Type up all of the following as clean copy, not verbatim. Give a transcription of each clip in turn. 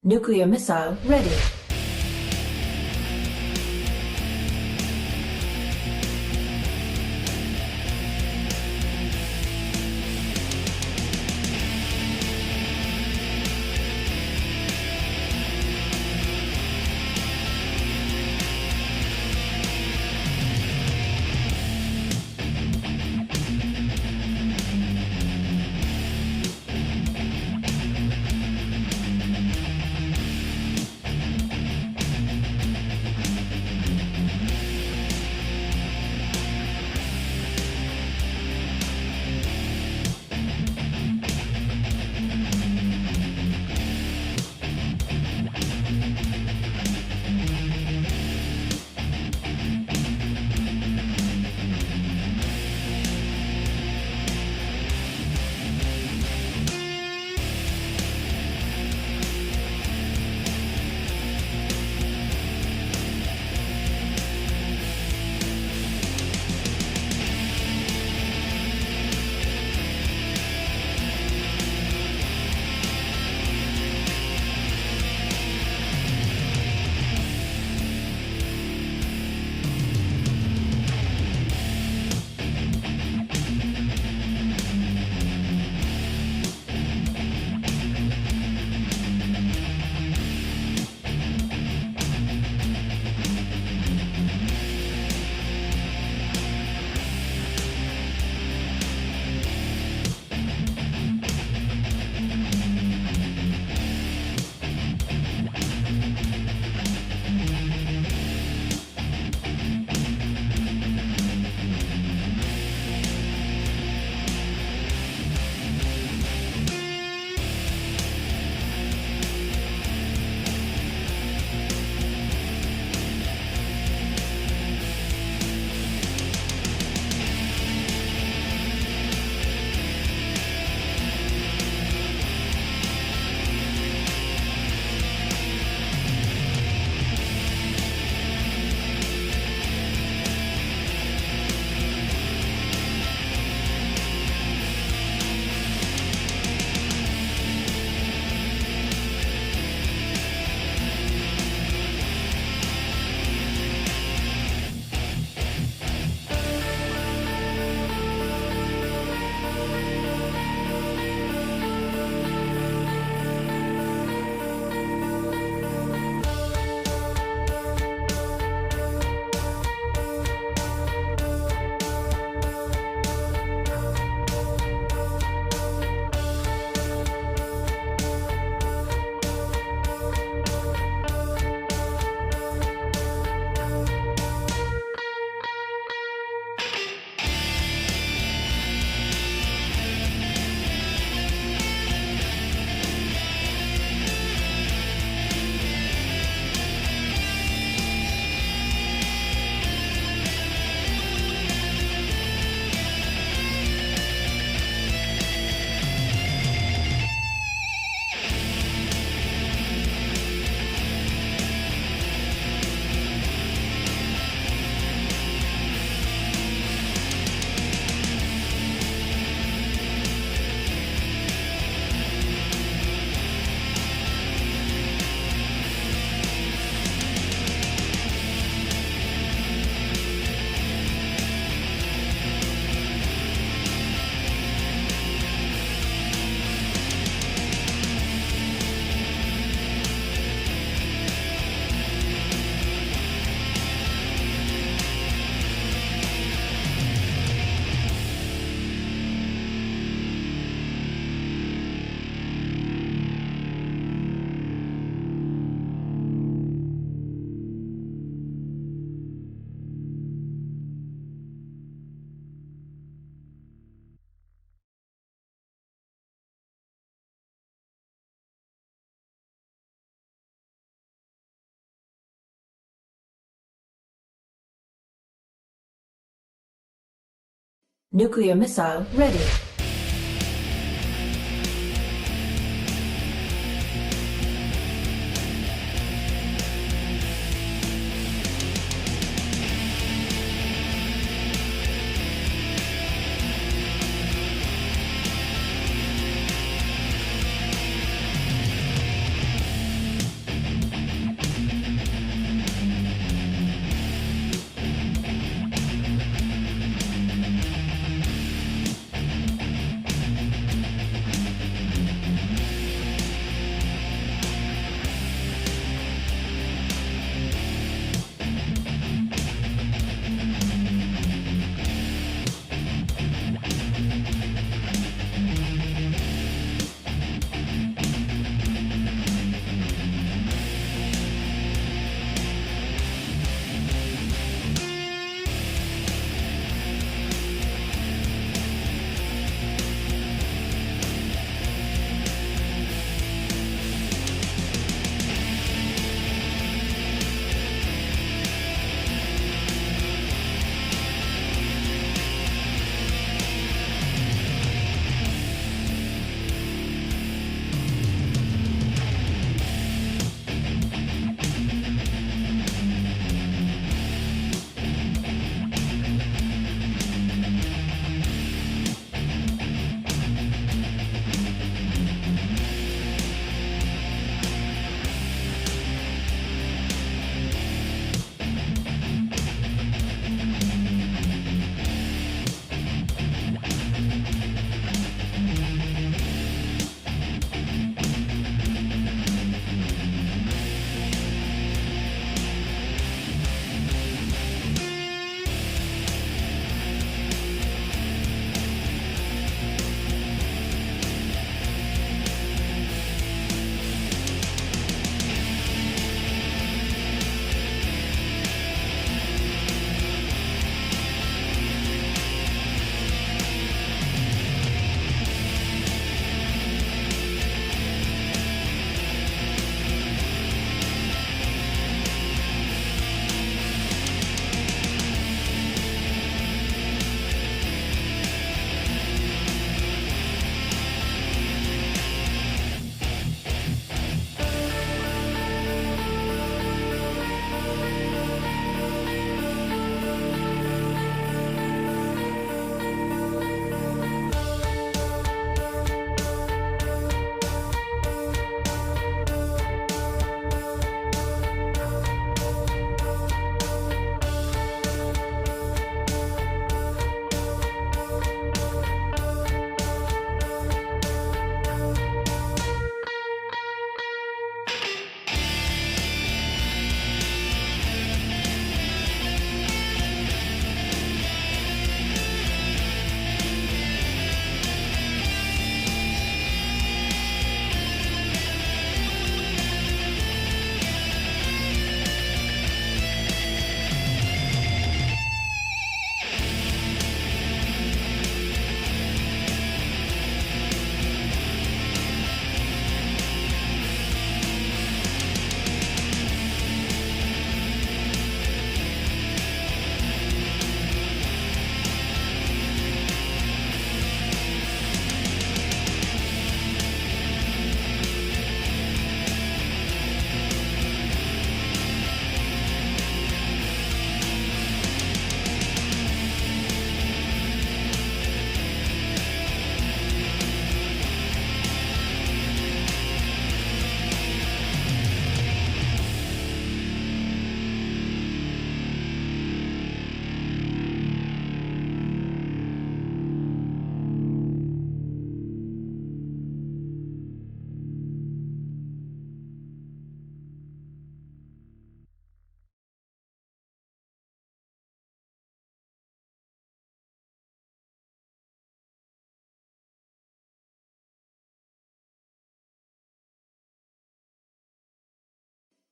Nuclear missile ready. Nuclear missile ready.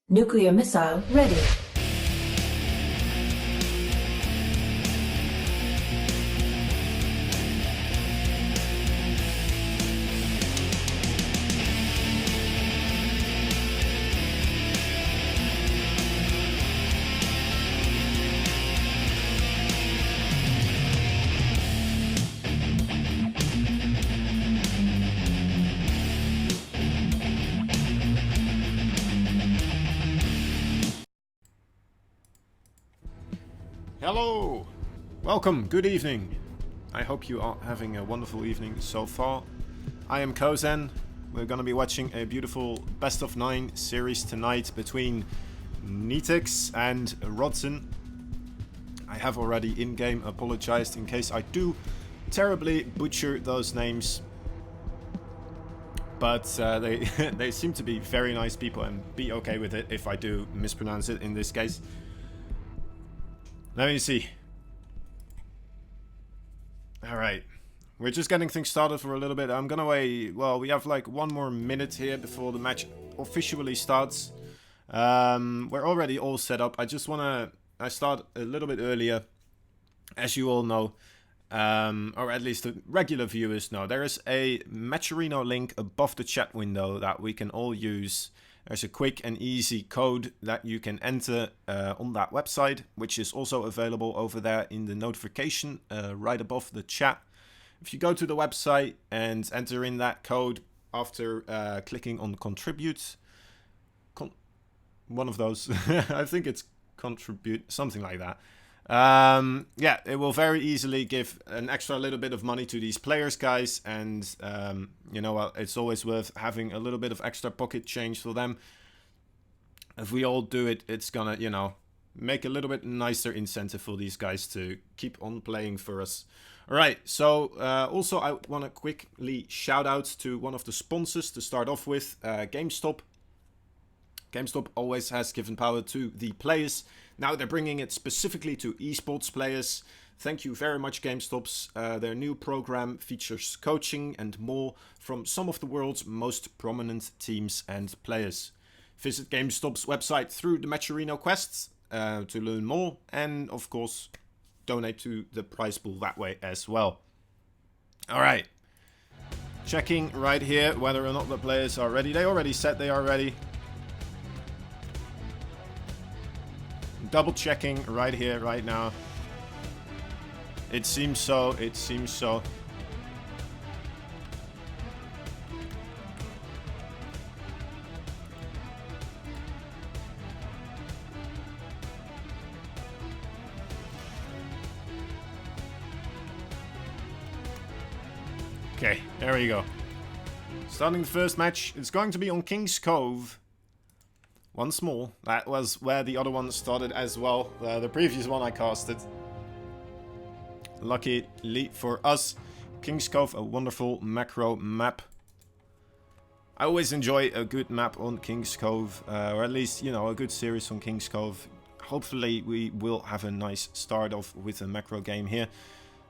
Nuclear missile ready. Hello! Welcome, good evening. I hope you are having a wonderful evening so far. I am Rodzyn. We're gonna be watching a beautiful best of 9 series tonight between Nitix and Rodzyn. I have already in-game apologized in case I do terribly butcher those names. But they seem to be very nice people and be okay with it if I do mispronounce it in this case. Let me see. Alright. We're just getting things started for a little bit. I'm gonna wait. Well, we have like 1 more minute here before the match officially starts. We're already all set up. I start a little bit earlier. As you all know. Or at least the regular viewers know. There is a Matcherino link above the chat window that we can all use. There's a quick and easy code that you can enter on that website, which is also available over there in the notification right above the chat. If you go to the website and enter in that code after clicking on contribute, one of those, I think it's contribute, something like that. Yeah, it will very easily give an extra little bit of money to these players, guys, and you know, it's always worth having a little bit of extra pocket change for them. If we all do it, it's gonna, you know, make a little bit nicer incentive for these guys to keep on playing for us. Alright, so also I want to quickly shout out to one of the sponsors to start off with, GameStop. GameStop always has given power to the players. Now they're bringing it specifically to esports players. Thank you very much, GameStops. Their new program features coaching and more from some of the world's most prominent teams and players. Visit GameStop's website through the Matcherino quests to learn more, and of course donate to the prize pool that way as well. Alright. Checking right here whether or not the players are ready. They already said they are ready. Double checking right here, right now. It seems so, it seems so. Okay, there we go. Starting the first match, it's going to be on King's Cove. Once more, that was where the other one started as well. The previous one I casted. Luckily for us, King's Cove, a wonderful macro map. I always enjoy a good map on King's Cove, or at least, you know, a good series on King's Cove. Hopefully we will have a nice start off with a macro game here.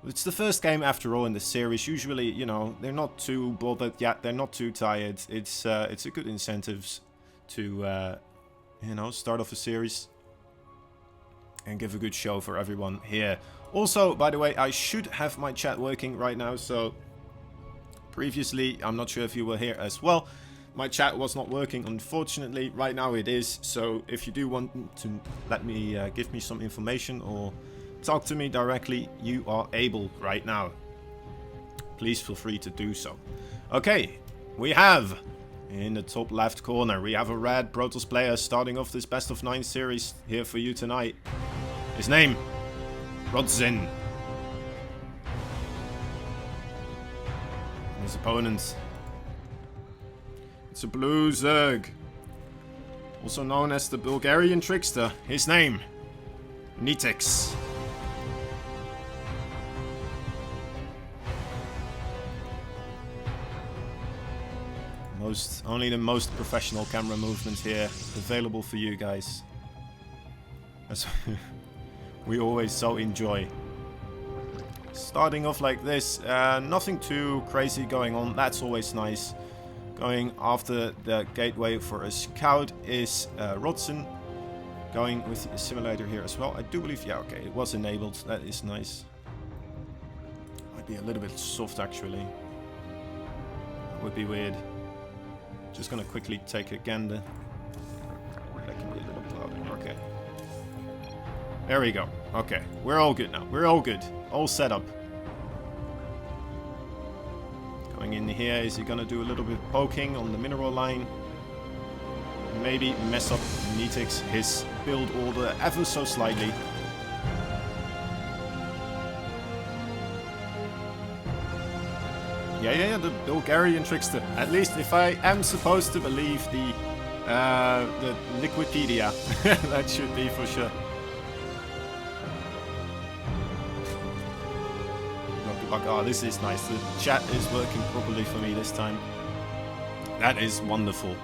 It's the first game after all in the series. Usually, you know, they're not too bothered yet, they're not too tired. It's a good incentive to you know, start off a series and give a good show for everyone here. Also, by the way, I should have my chat working right now, so previously, I'm not sure if you were here as well, my chat was not working, unfortunately. Right now it is, so if you do want to let me give me some information or talk to me directly, you are able right now. Please feel free to do so. Okay, we have in the top left corner, we have a red Protoss player starting off this best of 9 series here for you tonight. His name, Rodzyn. His opponent, it's a blue Zerg, also known as the Bulgarian Trickster. His name, Nitix. Only the most professional camera movement here available for you guys. As we always so enjoy. Starting off like this, nothing too crazy going on, that's always nice. Going after the gateway for a scout is Rodzyn. Going with the assimilator here as well. I do believe, yeah, okay, it was enabled. That is nice. Might be a little bit soft actually. That would be weird. Just gonna quickly take a gander. That can be a little cloudy. Okay. There we go. Okay, we're all good now. We're all good. All set up. Going in here, is he gonna do a little bit of poking on the mineral line? Maybe mess up Nitix, his build order ever so slightly. Yeah, the Bulgarian trickster. At least if I am supposed to believe the Liquipedia, that should be for sure. Oh, this is nice. The chat is working properly for me this time. That is wonderful.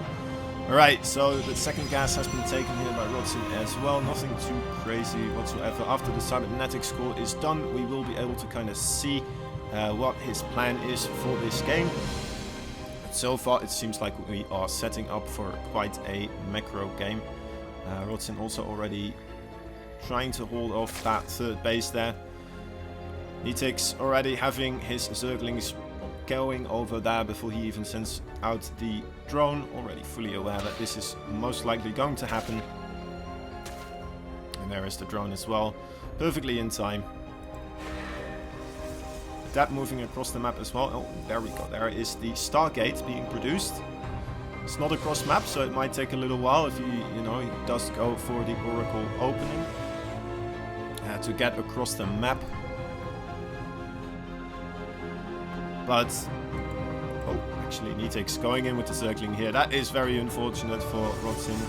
Alright, so the second gas has been taken here by Rodzyn as well. Nothing too crazy whatsoever. After the cybernetics core is done, we will be able to kind of see what his plan is for this game. But so far, it seems like we are setting up for quite a macro game. Rodzyn also already trying to hold off that third base there. Nitix already having his Zerglings going over there before he even sends out the drone, already fully aware that this is most likely going to happen. And there is the drone as well, perfectly in time. That moving across the map as well. Oh, there we go, there is the Stargate being produced. It's not across map, so it might take a little while if he does go for the Oracle opening to get across the map. But, oh, actually Nitix going in with the circling here. That is very unfortunate for Rodzyn.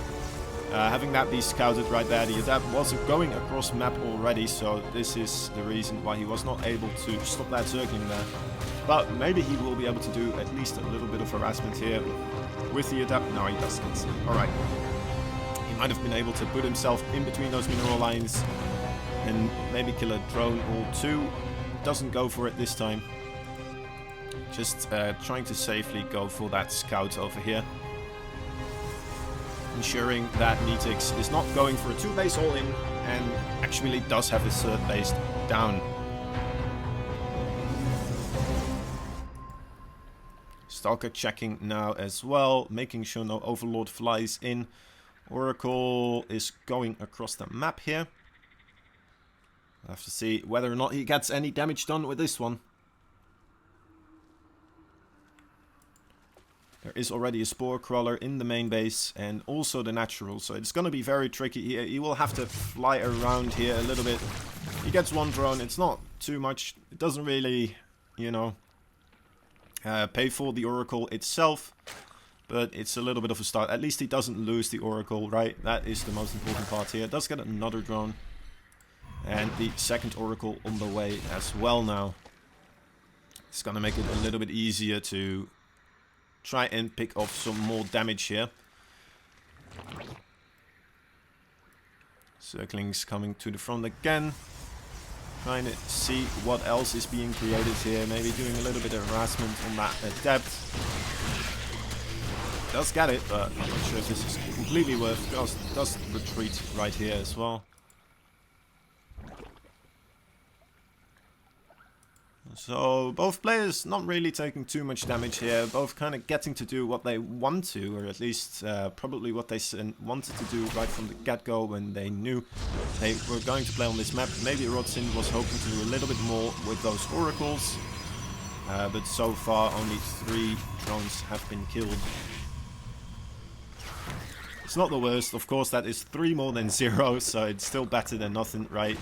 Having that be scouted right there, the Adapt was going across map already, so this is the reason why he was not able to stop that circling there. But maybe he will be able to do at least a little bit of harassment here with the Adapt. No, he doesn't. Alright. He might have been able to put himself in between those mineral lines and maybe kill a drone or two. Doesn't go for it this time. Just trying to safely go for that scout over here. Ensuring that Nitix is not going for a 2-base all-in and actually does have his third base down. Stalker checking now as well, making sure no Overlord flies in. Oracle is going across the map here. We'll have to see whether or not he gets any damage done with this one. There is already a Spore Crawler in the main base and also the Natural, so it's going to be very tricky. He will have to fly around here a little bit. He gets one drone, it's not too much. It doesn't really, pay for the Oracle itself, but it's a little bit of a start. At least he doesn't lose the Oracle, right? That is the most important part here. Does get another drone. And the second Oracle on the way as well now. It's going to make it a little bit easier to try and pick off some more damage here. Circlings coming to the front again. Trying to see what else is being created here. Maybe doing a little bit of harassment on that Adept. Does get it, but I'm not sure if this is completely worth it. Does retreat right here as well. So both players not really taking too much damage here, both kind of getting to do what they want to, or at least probably what they wanted to do right from the get-go when they knew they were going to play on this map. Maybe Rodzyn was hoping to do a little bit more with those Oracles, but so far only 3 drones have been killed. It's not the worst, of course that is 3 more than 0, so it's still better than nothing, right?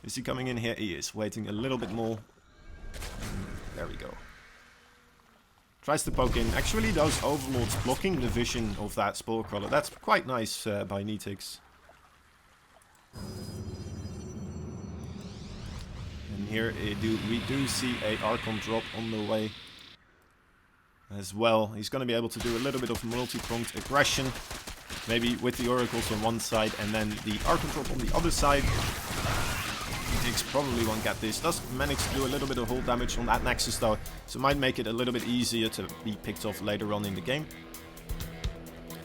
Is he coming in here? He is, waiting a little bit more. There we go. Tries to poke in. Actually, those Overlords blocking the vision of that Spore Crawler. That's quite nice by Nitix. And here we do see a Archon drop on the way as well. He's going to be able to do a little bit of multi-pronged aggression. Maybe with the Oracles on one side and then the Archon drop on the other side. Nitix Nitix probably won't get this. Does manage to do a little bit of hull damage on that Nexus though, so might make it a little bit easier to be picked off later on in the game.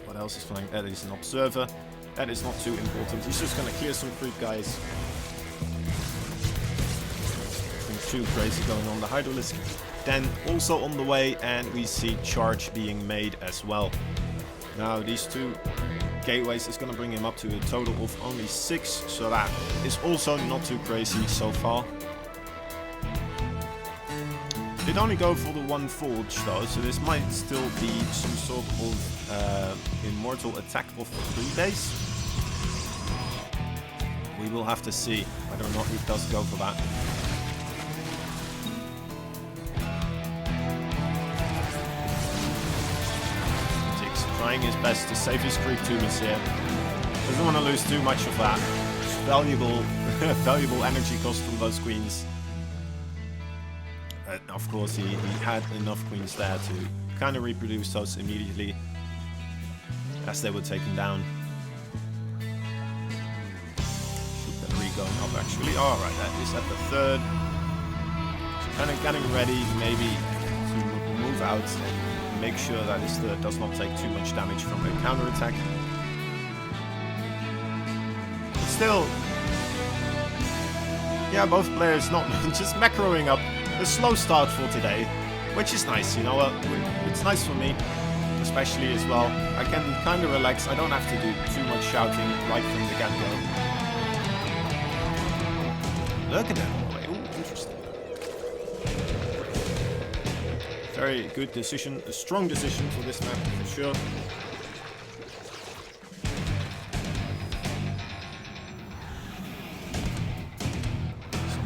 What else is flying? That is an observer. That is not too important. He's just gonna clear some creep, guys. Nothing too crazy going on. The Hydralisk then also on the way, and we see charge being made as well. Now these two gateways is gonna bring him up to a total of only 6, so that is also not too crazy so far. Did only go for the 1 forge though, so this might still be some sort of immortal attack of 3 days. We will have to see whether or not he does go for that. Nitix trying his best to save his creep tumors here. Doesn't want to lose too much of that. It's valuable, valuable energy cost from those queens. Of course, he had enough queens there to kind of reproduce those immediately as they were taken down. Shoot that going up actually. Alright, that is at the 3rd. So kind of getting ready maybe to move out and make sure that his 3rd does not take too much damage from a counterattack. But still, yeah, both players not just macroing up. A slow start for today, which is nice, you know. It's nice for me, especially as well. I can kind of relax. I don't have to do too much shouting right from the get-go. Look at that all the way. Ooh, interesting. Very good decision, a strong decision for this map for sure.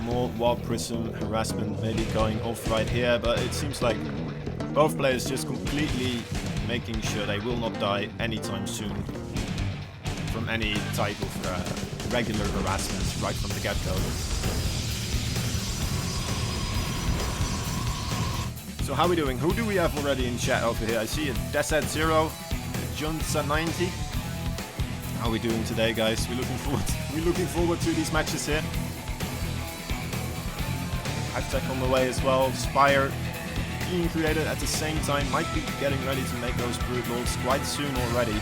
More Warp Prism harassment maybe going off right here, but it seems like both players just completely making sure they will not die anytime soon from any type of regular harassment right from the get-go. So how are we doing? Who do we have already in chat over here? I see a Desert0, Junsa90. How are we doing today, guys? We're looking forward to these matches here. Tech on the way as well. Spire being created at the same time. Might be getting ready to make those brute lords quite soon already.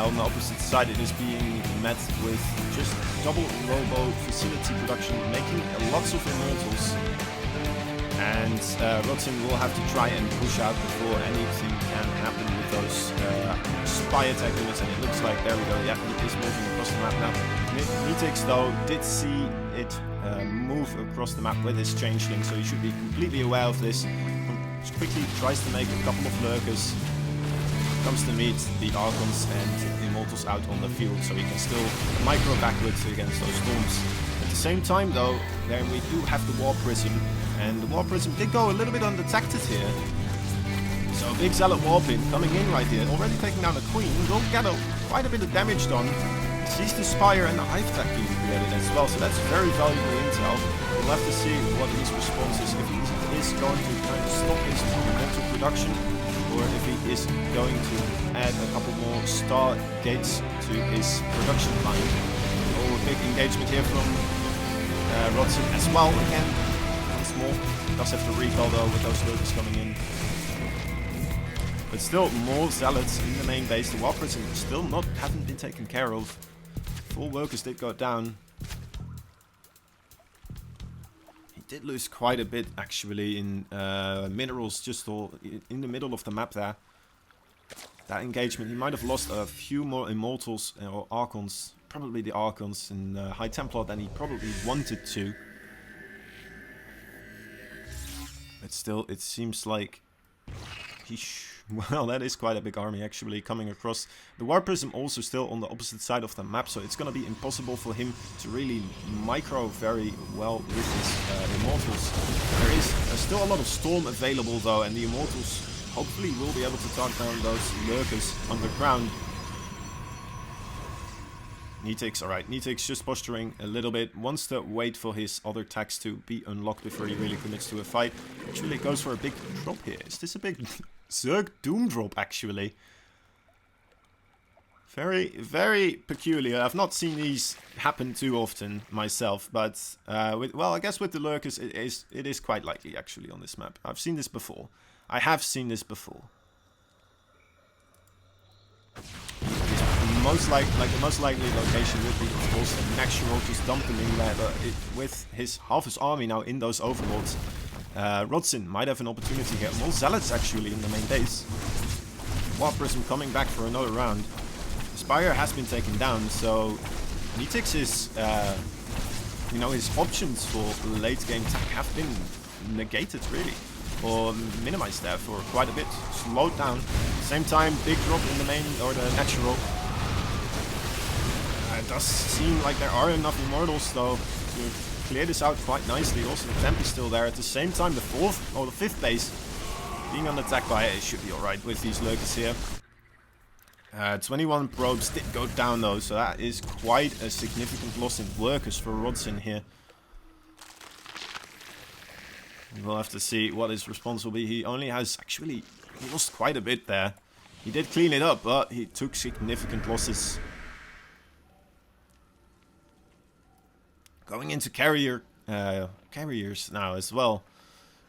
On the opposite side, it is being met with just double robo facility production, making lots of immortals. And Rodzyn will have to try and push out before anything can happen with those Spire tech units. And it looks like, there we go, yeah, he is moving across the map now. Nitix though did see it move across the map with his changeling, so he should be completely aware of this. Quickly tries to make a couple of lurkers, comes to meet the Archons and Immortals out on the field, so he can still micro backwards against those storms. At the same time though, there we do have the Warp Prism, and the Warp Prism did go a little bit undetected here. So big Zealot Warpin coming in right here, already taking down a Queen, will get quite a bit of damage done. Sees the Spire and the Hive Tech being created as well, so that's very valuable intel. We'll have to see what his response is, if he is going to kind of stop his immortal production, or if he is going to add a couple more star gates to his production line. Oh, a big engagement here from Rodzyn as well again. Once more, does have to repel though with those lurkers coming in. But still, more Zealots in the main base. The Warp Prism still haven't been taken care of. 4 workers did go down. He did lose quite a bit actually in minerals, just in the middle of the map there. That engagement, he might have lost a few more Immortals or Archons, probably the Archons in High Templar than he probably wanted to. But still, it seems like well, that is quite a big army actually coming across. The Warp Prism also still on the opposite side of the map, so it's going to be impossible for him to really micro very well with his Immortals. There is still a lot of Storm available though, and the Immortals hopefully will be able to talk down those lurkers underground. Nitix, alright, Nitix just posturing a little bit, wants to wait for his other tags to be unlocked before he really commits to a fight. Actually goes for a big drop here. Is this a big Zerg Doom drop actually? Very, very peculiar. I've not seen these happen too often myself, but well, I guess with the lurkers, it is quite likely actually on this map. I've seen this before. I have seen this before. The most likely location would be, of course, the natural, just dump them in there. But with half his army now in those overlords, Rodzyn might have an opportunity here. More zealots actually in the main base. Warp Prism coming back for another round. Spire has been taken down, so Nitix is, you know, his options for late game tech have been negated really, or minimized there for quite a bit, slowed down. Same time, big drop in the main or the natural. It does seem like there are enough immortals though to clear this out quite nicely. Also, the temp is still there. At the same time, the fifth base being on attack by it should be alright with these lurkers here. 21 probes did go down though, so that is quite a significant loss in workers for Rodzyn here. We'll have to see what his response will be. He only has he lost quite a bit there. He did clean it up, but he took significant losses. Going into carriers now as well.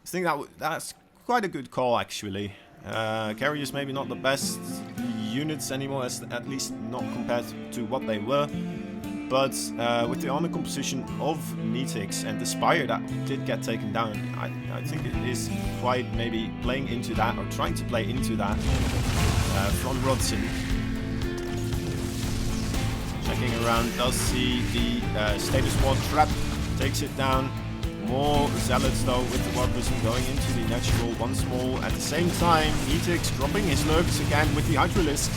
I think that's quite a good call actually. Carriers maybe not the best units anymore, at least not compared to what they were. But with the armor composition of Nitix and the Spire that did get taken down, I think it is quite maybe playing into that, or trying to play into that from Rodzyn. Checking around, does see the status wall trap, takes it down. More zealots though with the Warp Prism going into the natural once more. At the same time, Nitix dropping his lurkers again with the Hydralisk.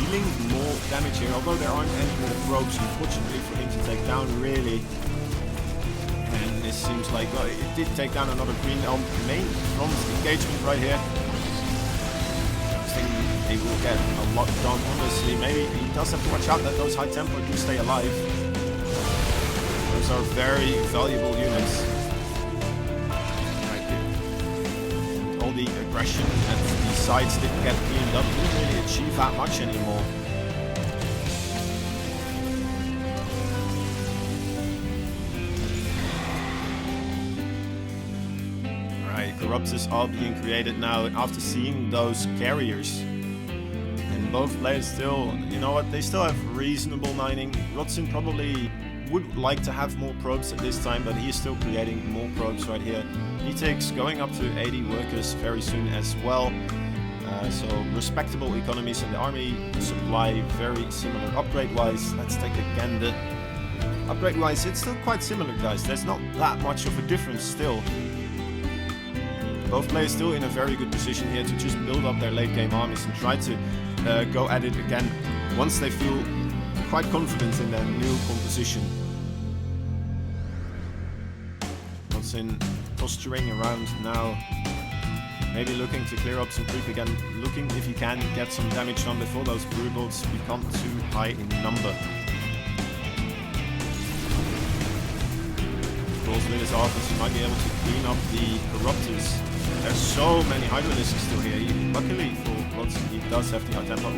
Dealing more damage here, although there aren't any more probes, unfortunately, for him to take down, really. And this seems like, well, it did take down another Green Elm main front engagement right here. I think he will get a lot done, honestly. Maybe he does have to watch out that those High Templar do stay alive. Those are very valuable units. And all the aggression at the sides didn't get cleaned up, didn't really achieve that much anymore. Alright, Corruptors are being created now after seeing those carriers. And both players still, you know what, they still have reasonable mining. Rodzyn probably would like to have more probes at this time, but he is still creating more probes right here. Nitix going up to 80 workers very soon as well. So respectable economies in the army supply, very similar upgrade-wise. Let's take a gander. Upgrade-wise, it's still quite similar, guys. There's not that much of a difference still. Both players still in a very good position here to just build up their late-game armies and try to go at it again once they feel quite confident in their new composition. Rodzyn posturing around now, maybe looking to clear up some creep again, looking if he can get some damage done before those brutals become too high in number. Of course, with his offense, he might be able to clean up the Corruptors. There's so many Hydralisks still here. Luckily for Rodzyn, he does have the High Tempo.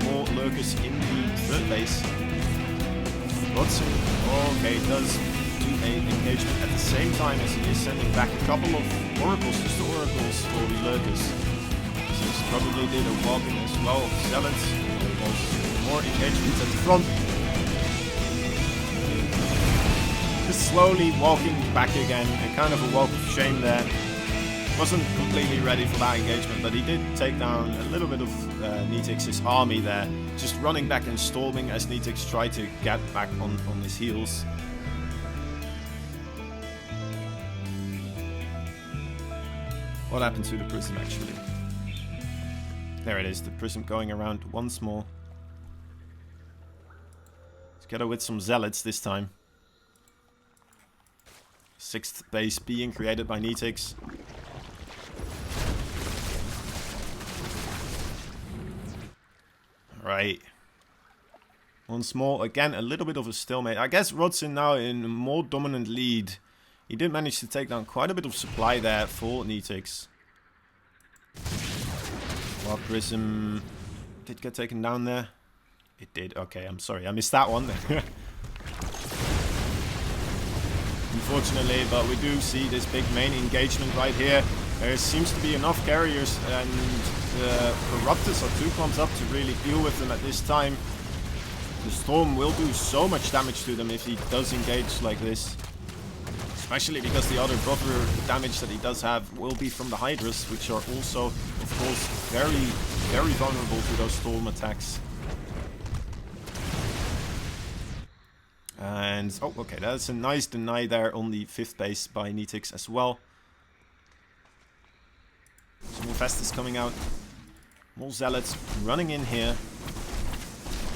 More lurkers in the third base. Rodzyn, okay, does do an engagement at the same time as he is sending back a couple of oracles, just the oracles for the lurkers. So he probably did a walk-in as well of zealots. There's more engagements at the front. Just slowly walking back again, and kind of a walk of shame there. Wasn't completely ready for that engagement, but he did take down a little bit of Nitix's army there. Just running back and storming as Nitix tried to get back on his heels. What happened to the prism actually? There it is, the prism going around once more. Together with some zealots this time. Sixth base being created by Nitix. Right. Once more, again, a little bit of a stalemate. I guess Rodzyn now in a more dominant lead. He did manage to take down quite a bit of supply there for Nitix. Warp Prism did get taken down there. It did. Okay, I'm sorry. I missed that one. Unfortunately, but we do see this big main engagement right here. There seems to be enough carriers and Corruptors are too clumped up to really deal with them at this time. The Storm will do so much damage to them if he does engage like this. Especially because the other buffer damage that he does have will be from the Hydras, which are also, of course, very, very vulnerable to those Storm attacks. And, oh, okay, that's a nice deny there on the 5th base by Nitix as well. Some more Festus coming out. More Zealots running in here.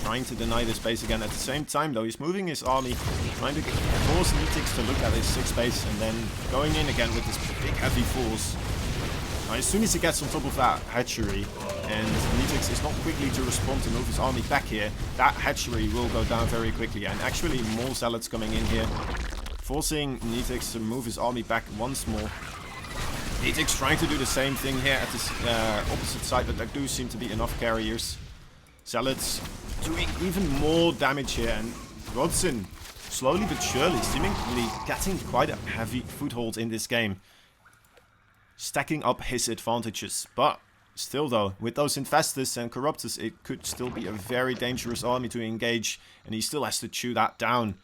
Trying to deny this base again. At the same time, though, he's moving his army. Trying to force Nitix to look at his 6th base. And then going in again with this big heavy force. Now, as soon as he gets on top of that hatchery, and Nitix is not quickly to respond to move his army back here, that hatchery will go down very quickly. And actually more Zealots coming in here, forcing Nitix to move his army back once more. Nitix trying to do the same thing here at this opposite side, but there do seem to be enough carriers. Zealots doing even more damage here, and Rodzyn, slowly but surely, seemingly getting quite a heavy foothold in this game. Stacking up his advantages, but still though, with those Infestus and Corruptors, it could still be a very dangerous army to engage, and he still has to chew that down.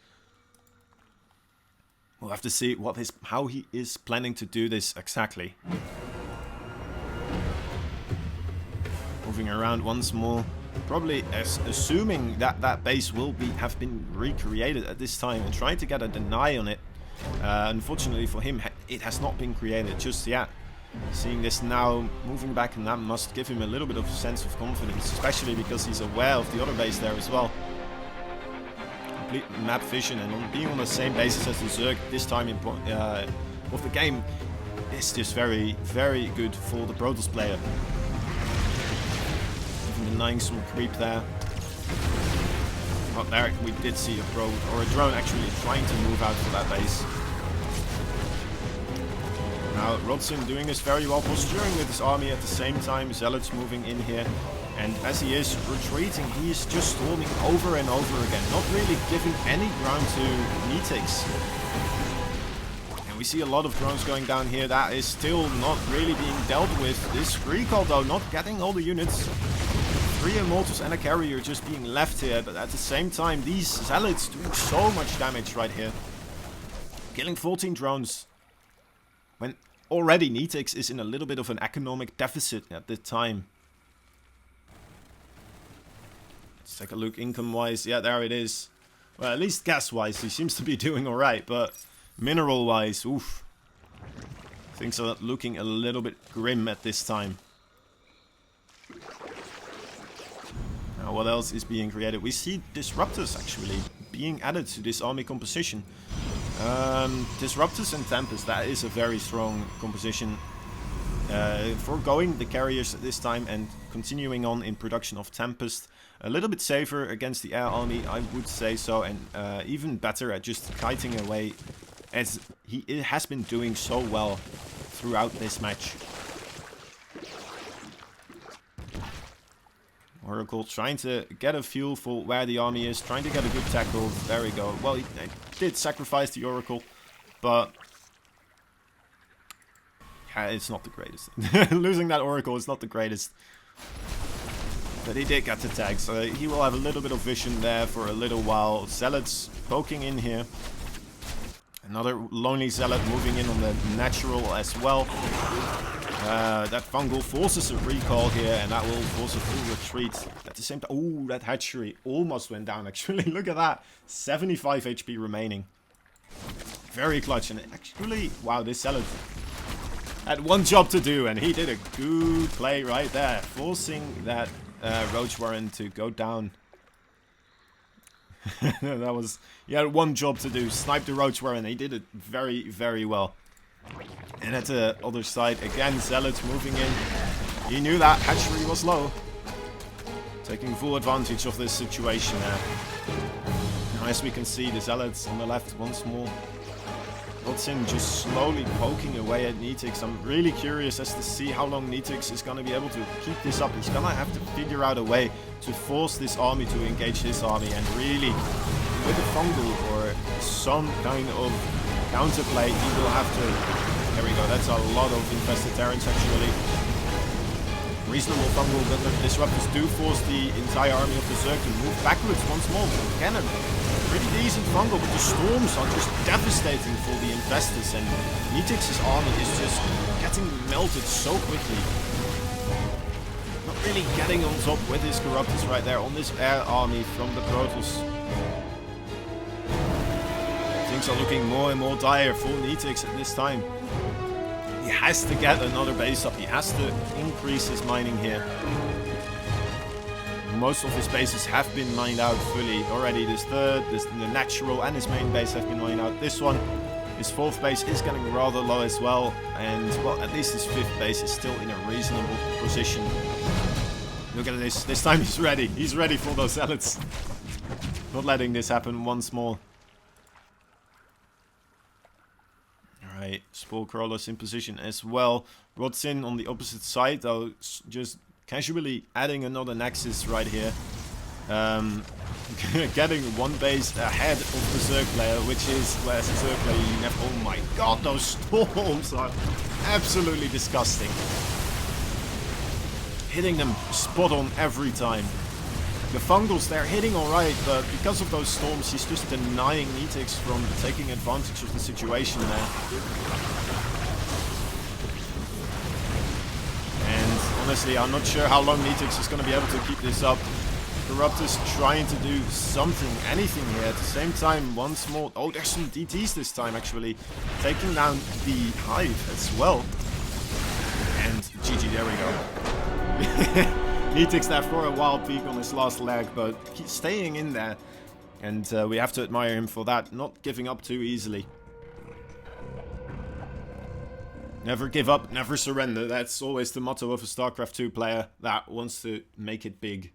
We'll have to see how he is planning to do this exactly. Moving around once more, probably assuming that that base will have been recreated at this time, and trying to get a deny on it. Unfortunately for him, it has not been created just yet. Seeing this now moving back, and that must give him a little bit of a sense of confidence, especially because he's aware of the other base there as well. Complete map vision, and being on the same basis as the Zerg this time of the game is just very, very good for the Protoss player. Even denying some creep there. Oh, there we did see a drone actually trying to move out for that base. Now Rodzyn doing this very well, posturing with his army at the same time. Zealots moving in here, and as he is retreating, he is just storming over and over again, not really giving any ground to Nitix. And we see a lot of drones going down here. That is still not really being dealt with. This recall though, not getting all the units. 3 Immortals and a carrier just being left here, but at the same time, these Zealots doing so much damage right here. Killing 14 drones. When already Nitix is in a little bit of an economic deficit at the time. Let's take a look income-wise. Yeah, there it is. Well, at least gas-wise, he seems to be doing alright, but mineral-wise, oof. Things are looking a little bit grim at this time. Now, what else is being created? We see Disruptors actually being added to this army composition. Disruptors and Tempest, that is a very strong composition. Foregoing the carriers at this time and continuing on in production of Tempest. A little bit safer against the air army, I would say so, and even better at just kiting away, as he has been doing so well throughout this match. Oracle trying to get a feel for where the army is, trying to get a good tackle. There we go. Well, he did sacrifice the Oracle, but yeah, it's not the greatest. Losing that Oracle is not the greatest. But he did get the tag, so he will have a little bit of vision there for a little while. Zealots poking in here. Another lonely Zealot moving in on the natural as well. That fungal forces a recall here, and that will force a full retreat. At the same time, oh, that hatchery almost went down actually. Look at that, 75 HP remaining. Very clutch, and actually, wow, this Zealot had one job to do, and he did a good play right there, forcing that Roach Warren to go down. That was, he had one job to do, snipe the Roach Warren. He did it very, very well. And at the other side, again, Zealots moving in. He knew that hatchery was low. Taking full advantage of this situation there. Now, as we can see, the Zealots on the left once more. Rodzyn just slowly poking away at Nitix. I'm really curious as to see how long Nitix is going to be able to keep this up. He's going to have to figure out a way to force this army to engage his army, and really, with a fungal or some kind of counterplay, he will have to... There we go, that's a lot of infested Terrans actually. Reasonable fungal disruptors do force the entire army of Berserk to move backwards once more. Again, a pretty decent fungal, but the storms are just devastating for the infestors, and Nitix's army is just getting melted so quickly. Not really getting on top with his Corruptors right there on this air army from the Protoss. Things are looking more and more dire for Nitix at this time. He has to get another base up. He has to increase his mining here. Most of his bases have been mined out fully already. This third, the natural and his main base have been mined out. This one, his fourth base is getting rather low as well. And, well, at least his fifth base is still in a reasonable position. Look at this. This time he's ready. He's ready for those zealots. Not letting this happen once more. Alright, Spore Crawlers in position as well. Rodzyn on the opposite side, though, just casually adding another Nexus right here. Getting one base ahead of Berserk player, which is where Berserk player you never... Oh my god, those storms are absolutely disgusting. Hitting them spot on every time. The fungals, they're hitting alright, but because of those storms, he's just denying Nitix from taking advantage of the situation there. And honestly, I'm not sure how long Nitix is going to be able to keep this up. Corruptors trying to do something, anything here. At the same time, once more... Oh, there's some DTs this time, actually. Taking down the Hive as well. And GG, there we go. Nitix there for a wild peak on his last leg, but he's staying in there. And we have to admire him for that, not giving up too easily. Never give up, never surrender. That's always the motto of a StarCraft 2 player that wants to make it big.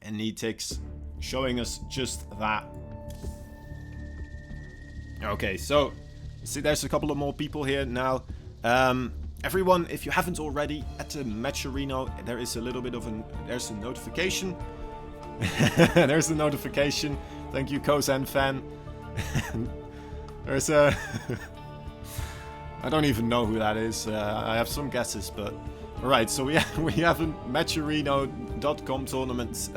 And Nitix showing us just that. Okay, so see, there's a couple of more people here now. Everyone, if you haven't already, at the match arena, there is a little bit of there's a notification. There's a notification. Thank you, Kozan fan. There's a... I don't even know who that is. I have some guesses, but... Alright, so we have a matcharena.com tournament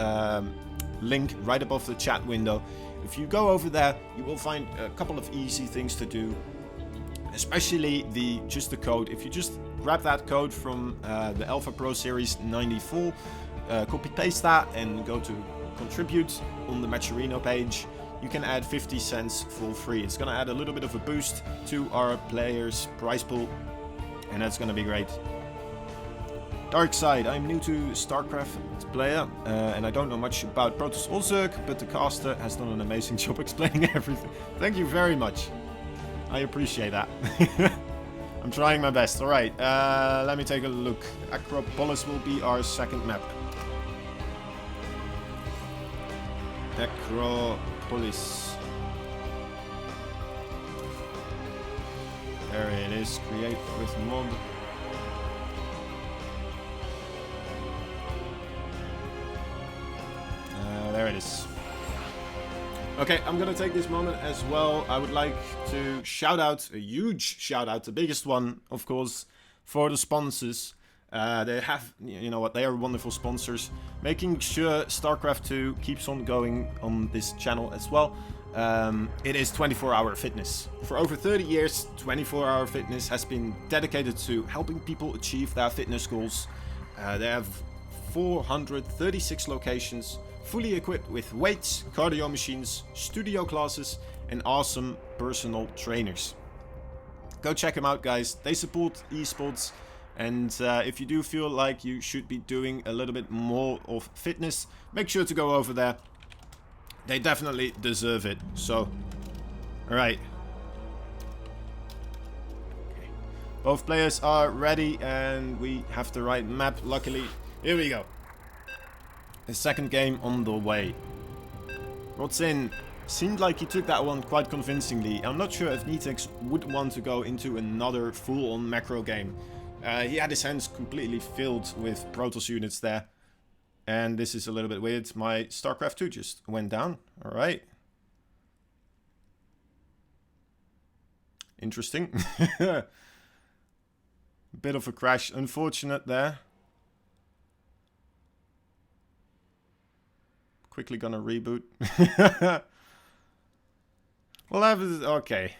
link right above the chat window. If you go over there, you will find a couple of easy things to do. Especially just the code. If you just grab that code from the Alpha Pro Series 94, copy paste that and go to contribute on the Matcharino page, you can add 50 cents for free. It's going to add a little bit of a boost to our players' prize pool, and that's going to be great. Dark Side, I'm new to StarCraft player, and I don't know much about Protoss or Zerg, but the caster has done an amazing job explaining everything. Thank you very much. I appreciate that. I'm trying my best. Alright, let me take a look. Acropolis will be our second map. Acropolis. There it is. Create with mod. There it is. Okay, I'm gonna take this moment as well. I would like to shout out, a huge shout out, the biggest one, of course, for the sponsors. They have, you know what, they are wonderful sponsors, making sure StarCraft 2 keeps on going on this channel as well. It is 24-hour fitness. For over 30 years, 24-hour fitness has been dedicated to helping people achieve their fitness goals. They have 436 locations, fully equipped with weights, cardio machines, studio classes, and awesome personal trainers. Go check them out, guys. They support esports, and if you do feel like you should be doing a little bit more of fitness, make sure to go over there. They definitely deserve it. So, alright. Okay. Both players are ready, and we have the right map, luckily. Here we go. The second game on the way. Rodzyn Seemed like he took that one quite convincingly. I'm not sure if Nitix would want to go into another full-on macro game. He had his hands completely filled with Protoss units there. And this is a little bit weird. My StarCraft 2 just went down. Alright. Interesting. Bit of a crash. Unfortunate there. Quickly gonna reboot. We'll have it. Okay.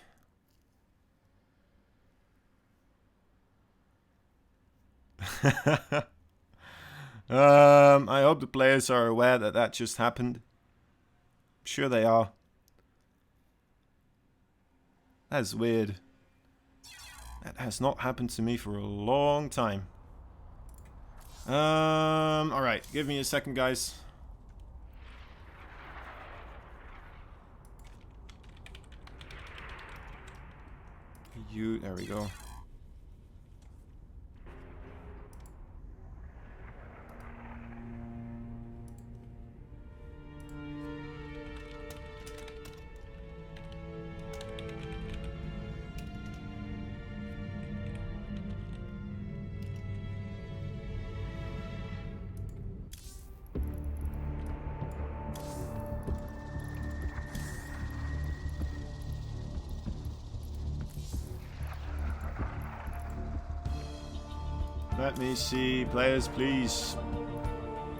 I hope the players are aware that that just happened. I'm sure they are. That's weird. That has not happened to me for a long time. Alright, give me a second, guys. There we go. Let me see, players, please.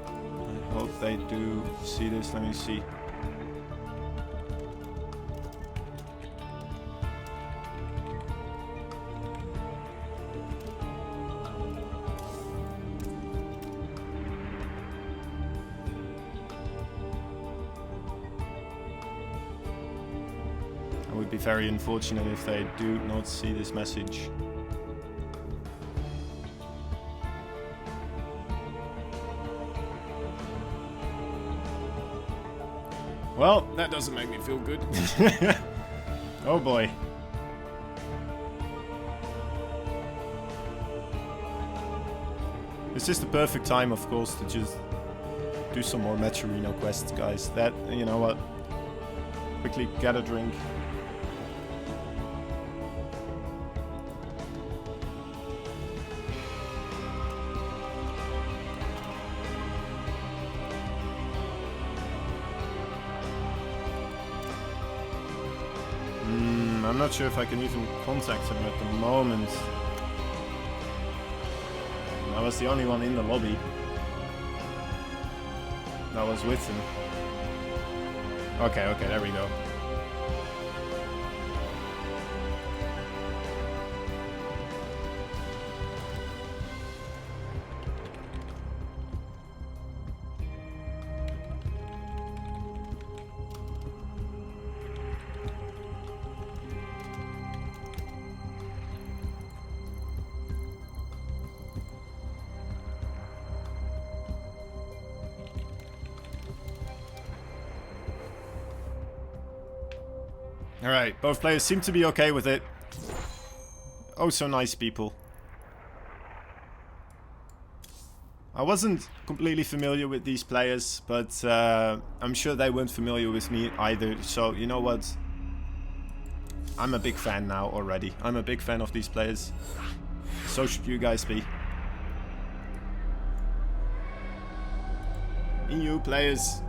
I hope they do see this. Let me see. It would be very unfortunate if they do not see this message. Well, that doesn't make me feel good. Oh boy. This is the perfect time, of course, to just do some more Metrorino quests, guys. That, you know what? Quickly get a drink. I'm not sure if I can even contact him at the moment. I was the only one in the lobby that was with him. Okay, there we go. Alright, both players seem to be okay with it. Oh, so nice people. I wasn't completely familiar with these players, but I'm sure they weren't familiar with me either. So, you know what? I'm a big fan now already. I'm a big fan of these players. So should you guys be. EU players.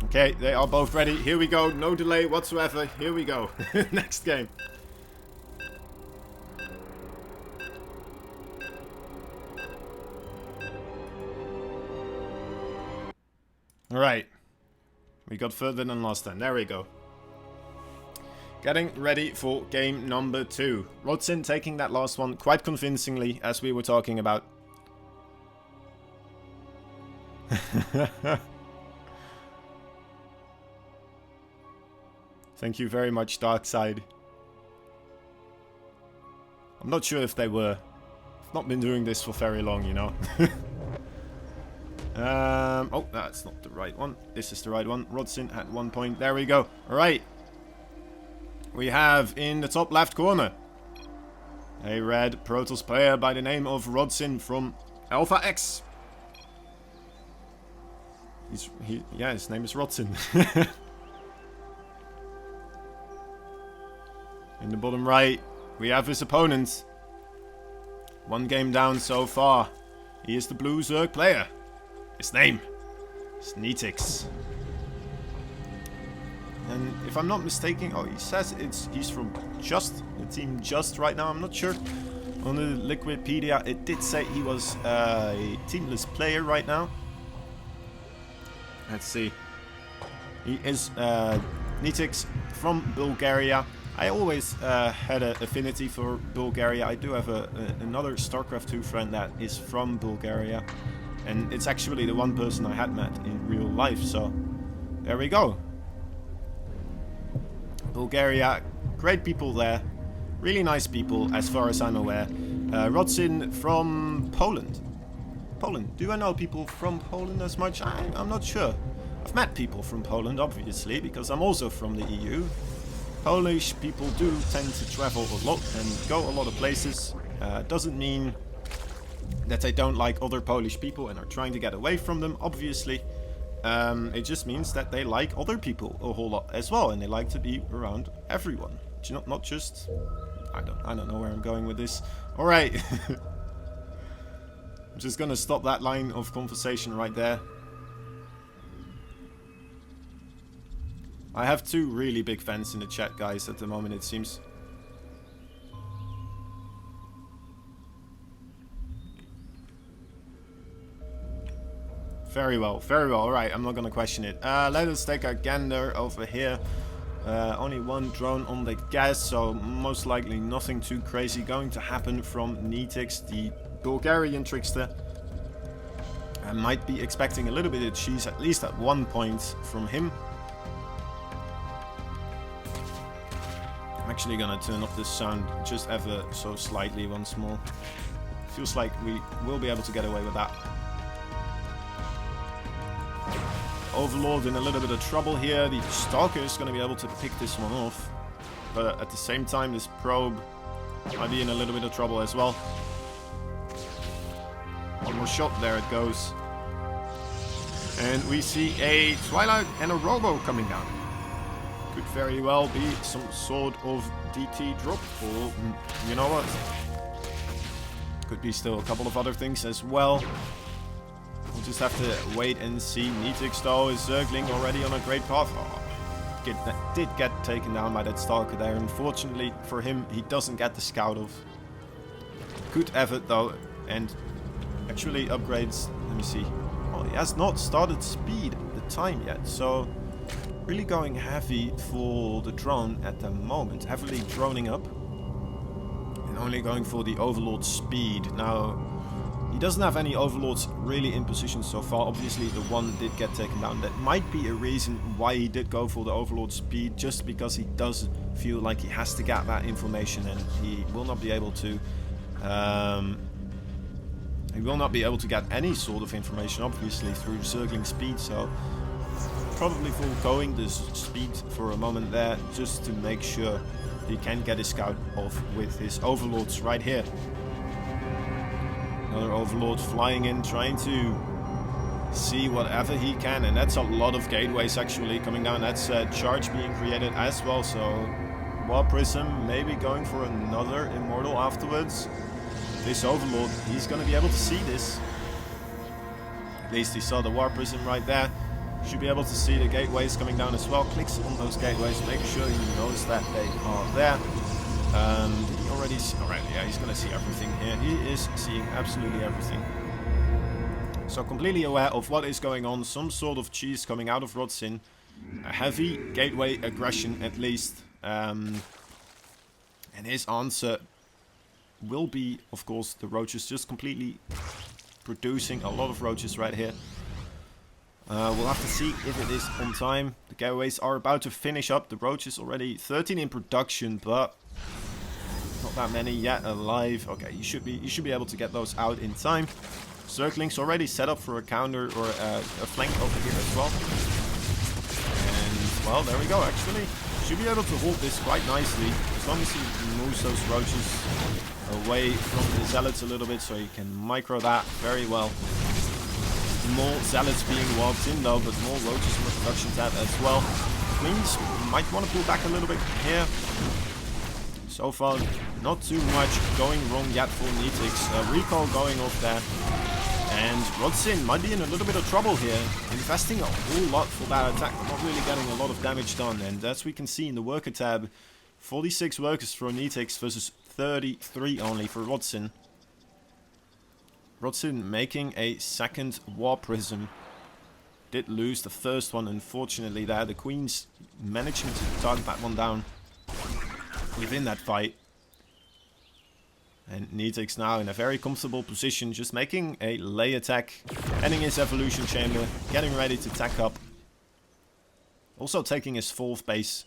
Okay, they are both ready. Here we go. No delay whatsoever. Here we go. Next game. Alright. We got further than last time. There we go. Getting ready for game number 2. Rodzyn taking that last one quite convincingly, as we were talking about. Thank you very much, Darkside. I'm not sure if they were. I've not been doing this for very long, you know. Oh, that's not the right one. This is the right one. Rodzyn at 1 point. There we go. Alright. We have in the top left corner a red Protoss player by the name of Rodzyn from Alpha X. Yeah, his name is Rodzyn. In the bottom right, we have his opponent. 1 game down so far. He is the blue Zerg player. His name is Nitix. And if I'm not mistaken, oh, he says he's from Just, the team Just right now. I'm not sure. On the Liquipedia, it did say he was a teamless player right now. Let's see. He is Nitix from Bulgaria. I always had an affinity for Bulgaria. I do have another StarCraft 2 friend that is from Bulgaria. And it's actually the one person I had met in real life. So, there we go. Bulgaria, great people there. Really nice people, as far as I'm aware. Rodzyn from Poland. Poland. Do I know people from Poland as much? I'm not sure. I've met people from Poland, obviously, because I'm also from the EU. Polish people do tend to travel a lot and go a lot of places. Doesn't mean that they don't like other Polish people and are trying to get away from them, obviously. It just means that they like other people a whole lot as well, and they like to be around everyone. Not just... I don't know where I'm going with this. Alright. I'm just gonna stop that line of conversation right there. I have 2 really big fans in the chat, guys, at the moment, it seems. Very well, very well. Alright, I'm not gonna question it. Let us take a gander over here. Only 1 drone on the gas, so most likely nothing too crazy going to happen from Nitix, the Bulgarian trickster. I might be expecting a little bit of cheese, at least at one point, from him. I'm actually gonna turn up this sound just ever so slightly once more. Feels like we will be able to get away with that. Overlord in a little bit of trouble here. The Stalker is going to be able to pick this one off. But at the same time, this probe might be in a little bit of trouble as well. One more shot, there it goes. And we see a Twilight and a Robo coming down. Could very well be some sort of DT drop, or you know what? Could be still a couple of other things as well. We'll just have to wait and see. Nitix though is circling already on a great path. Oh, did get taken down by that Stalker there. Unfortunately for him, he doesn't get the scout off. Good effort though, and actually upgrades. Let me see. Oh, he has not started speed at the time yet, so really going heavy for the drone at the moment. Heavily droning up and only going for the Overlord speed. Now, he doesn't have any Overlords really in position so far. Obviously, the one did get taken down. That might be a reason why he did go for the Overlord speed, just because he does feel like he has to get that information, and he will not be able to. He will not be able to get any sort of information, obviously, through circling speed. So, probably foregoing this speed for a moment there, just to make sure he can get his scout off with his Overlords right here. Another Overlord flying in, trying to see whatever he can, and that's a lot of gateways actually coming down. That's a charge being created as well, so War Prism maybe going for another Immortal afterwards. This Overlord, he's going to be able to see this. At least he saw the War Prism right there. Should be able to see the gateways coming down as well. Clicks on those gateways, make sure he knows that they are there. Did he already see? Alright, yeah, he's gonna see everything here. He is seeing absolutely everything. So completely aware of what is going on. Some sort of cheese coming out of Rodzyn. A heavy gateway aggression at least. And his answer will be, of course, the roaches. Just completely producing a lot of roaches right here. We'll have to see if it is on time. The gateways are about to finish up. The roaches already 13 in production, but not that many yet alive. Okay, you should be able to get those out in time. Circling's already set up for a counter or a flank over here as well. And well, there we go. Actually, should be able to hold this quite nicely as long as he moves those roaches away from the zealots a little bit, so you can micro that very well. more Zealots being warped in though, but more roaches on the production tab as well. Queens might want to pull back a little bit here. So far, not too much going wrong yet for Nitix. Recall going off there. And Rodzyn might be in a little bit of trouble here. Investing a whole lot for that attack, but not really getting a lot of damage done. And as we can see in the worker tab, 46 workers for Nitix versus 33 only for Rodzyn. Rodzyn making a second War Prism. Did lose the first one, unfortunately, there. The Queen's managing to target that one down within that fight. And Nitix now in a very comfortable position, just making a lay attack, heading his evolution chamber, getting ready to tack up. Also taking his 4th base.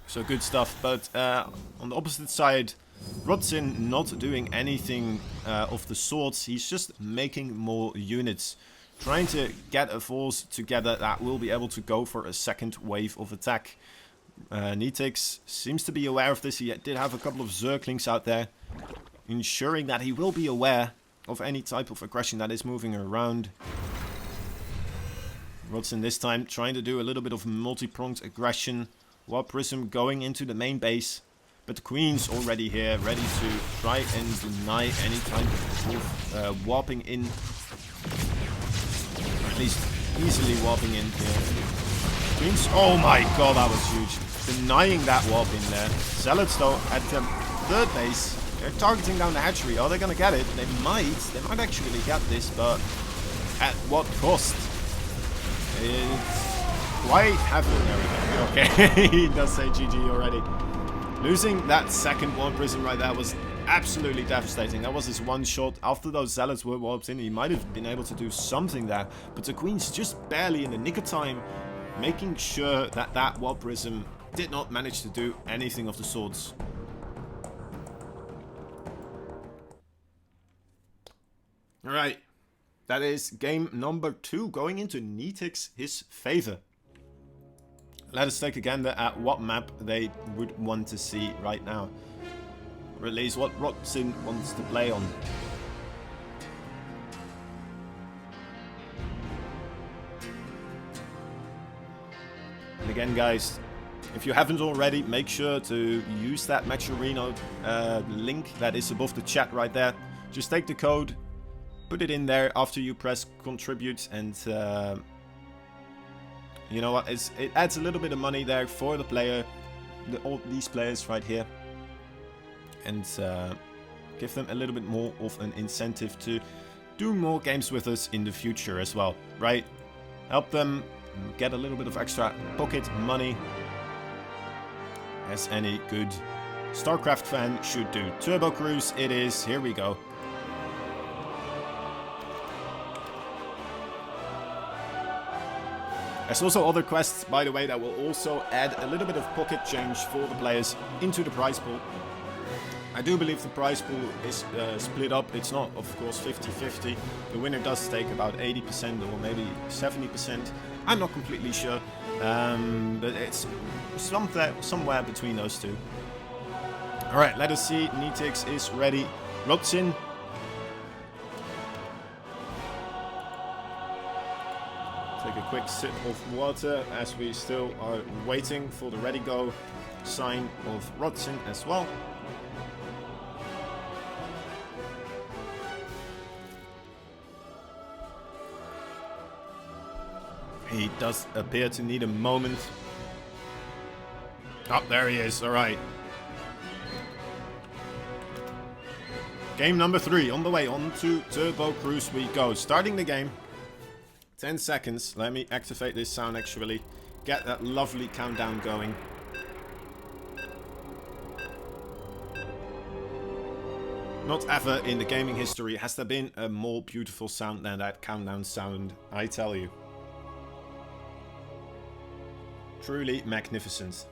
So good stuff, but on the opposite side, Rodzyn not doing anything of the sorts. He's just making more units. Trying to get a force together that will be able to go for a second wave of attack. Nitix seems to be aware of this. He did have a couple of Zerglings out there, ensuring that he will be aware of any type of aggression that is moving around. Rodzyn this time trying to do a little bit of multi-pronged aggression. War Prism going into the main base, but the Queen's already here, ready to try and deny any type of warping in, or at least easily warping in here. Queen's, oh my god, that was huge. Denying that warp in there. Zealots though at the 3rd base. They're targeting down the hatchery. Are they gonna get it? They might actually get this, but at what cost? It's quite heavy. There we go. Okay, he does say GG already. Losing that second War Prism right there was absolutely devastating. That was his one shot. After those Zealots were warped in, he might have been able to do something there, but the Queen's just barely in the nick of time, making sure that that War Prism did not manage to do anything of the sorts. Alright, that is game number 2 going into Nitix his favor. Let us take a gander at what map they would want to see right now. Or at least what Rodzyn wants to play on. And again guys, if you haven't already, make sure to use that Match Arena link that is above the chat right there. Just take the code, put it in there after you press contribute, and you know what, it adds a little bit of money there for the player, all these players right here, and give them a little bit more of an incentive to do more games with us in the future as well, right? Help them get a little bit of extra pocket money, as any good StarCraft fan should do. Turbo Cruise it is, here we go. There's also other quests, by the way, that will also add a little bit of pocket change for the players into the prize pool. I do believe the prize pool is split up. It's not, of course, 50-50. The winner does take about 80% or maybe 70%. I'm not completely sure, but it's somewhere between those two. Alright, let us see. Nitix is ready. Rodzyn. Take a quick sip of water as we still are waiting for the ready go sign of Rodzyn as well. He does appear to need a moment. Oh, there he is. All right. Game number 3 on the way. On to Turbo Cruise we go. Starting the game. 10 seconds. Let me activate this sound actually. Get that lovely countdown going. Not ever in the gaming history has there been a more beautiful sound than that countdown sound, I tell you. Truly magnificent.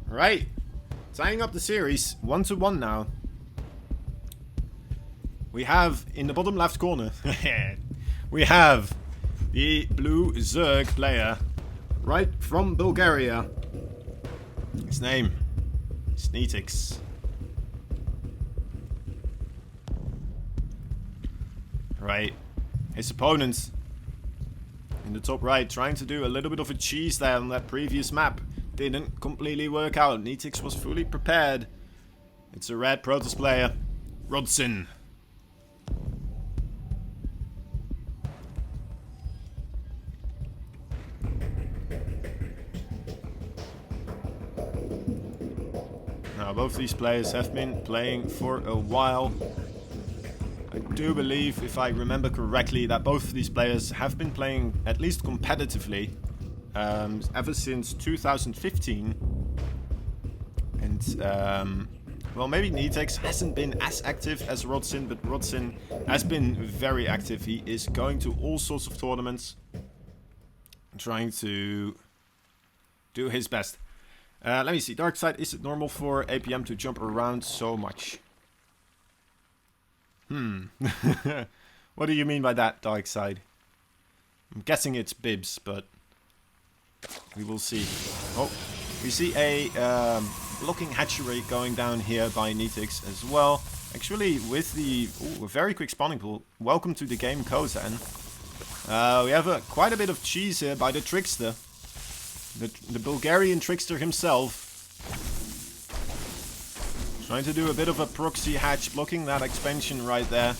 Right. Tying up the series 1-1 now. We have in the bottom left corner, we have the blue Zerg player right from Bulgaria. His name is Nitix. Right. His opponent in the top right trying to do a little bit of a cheese there on that previous map. Didn't completely work out. Nitix was fully prepared. It's a red Protoss player. Rodzyn. Now both these players have been playing for a while. I do believe, if I remember correctly, that both of these players have been playing at least competitively ever since 2015. And well, maybe Nitix hasn't been as active as Rodzyn, but Rodzyn has been very active. He is going to all sorts of tournaments, trying to do his best. Let me see. Dark side, is it normal for APM to jump around so much? What do you mean by that, Dark side? I'm guessing it's bibs, but we will see. Oh, we see a blocking hatchery going down here by Nitix as well. Actually, with the a very quick spawning pool. Welcome to the game, Kozan. We have quite a bit of cheese here by the trickster. The Bulgarian trickster himself. Trying to do a bit of a proxy hatch, blocking that expansion right there.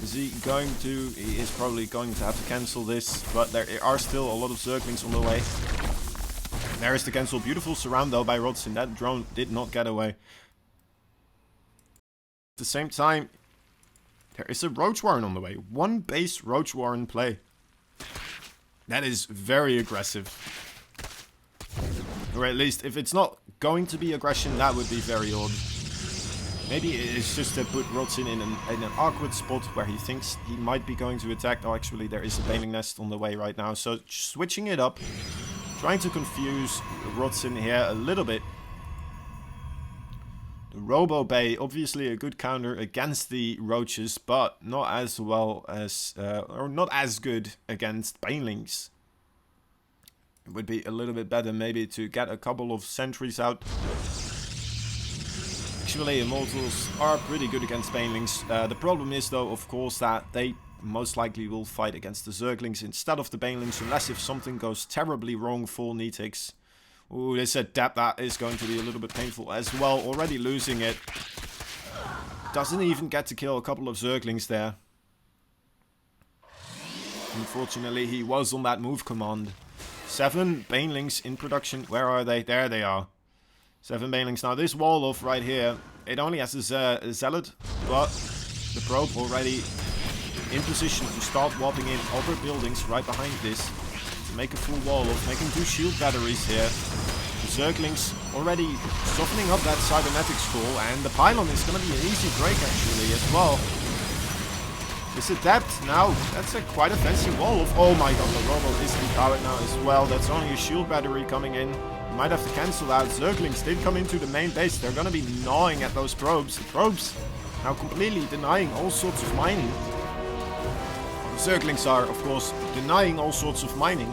Is he going to... He is probably going to have to cancel this, but there are still a lot of Zerglings on the way. There is the cancel. Beautiful surround though by Rodzyn. That drone did not get away. At the same time, there is a Roach Warren on the way. One base Roach Warren play. That is very aggressive. Or at least, if it's not going to be aggression, that would be very odd. Maybe it's just to put Rodzyn in an awkward spot where he thinks he might be going to attack. Oh, actually, there is a Baneling Nest on the way right now. So, switching it up. Trying to confuse Rodzyn here a little bit. The Robo Bay, obviously a good counter against the Roaches, but not as well as, or not as good against Banelings. It would be a little bit better maybe to get a couple of sentries out. Actually, Immortals are pretty good against Banelings. The problem is though, of course, that they most likely will fight against the Zerglings instead of the Banelings, unless if something goes terribly wrong for Nitix. Ooh, this adapt, that is going to be a little bit painful as well. Already losing it. Doesn't even get to kill a couple of Zerglings there. Unfortunately, he was on that move command. 7 Banelings in production. Where are they? There they are. 7 Banelings. Now this wall off right here, it only has a Zealot, but the probe already in position to start warping in other buildings right behind this. To make a full wall off, making 2 shield batteries here. The Zerglings already softening up that cybernetics core, and the pylon is going to be an easy break actually as well. This adept now, that's a quite a fancy wall off. Oh my god, the Robo is depowered now as well. That's only a shield battery coming in. Might have to cancel out. Zerglings did come into the main base. They're going to be gnawing at those probes. The probes now completely denying all sorts of mining. The Zerglings are, of course, denying all sorts of mining.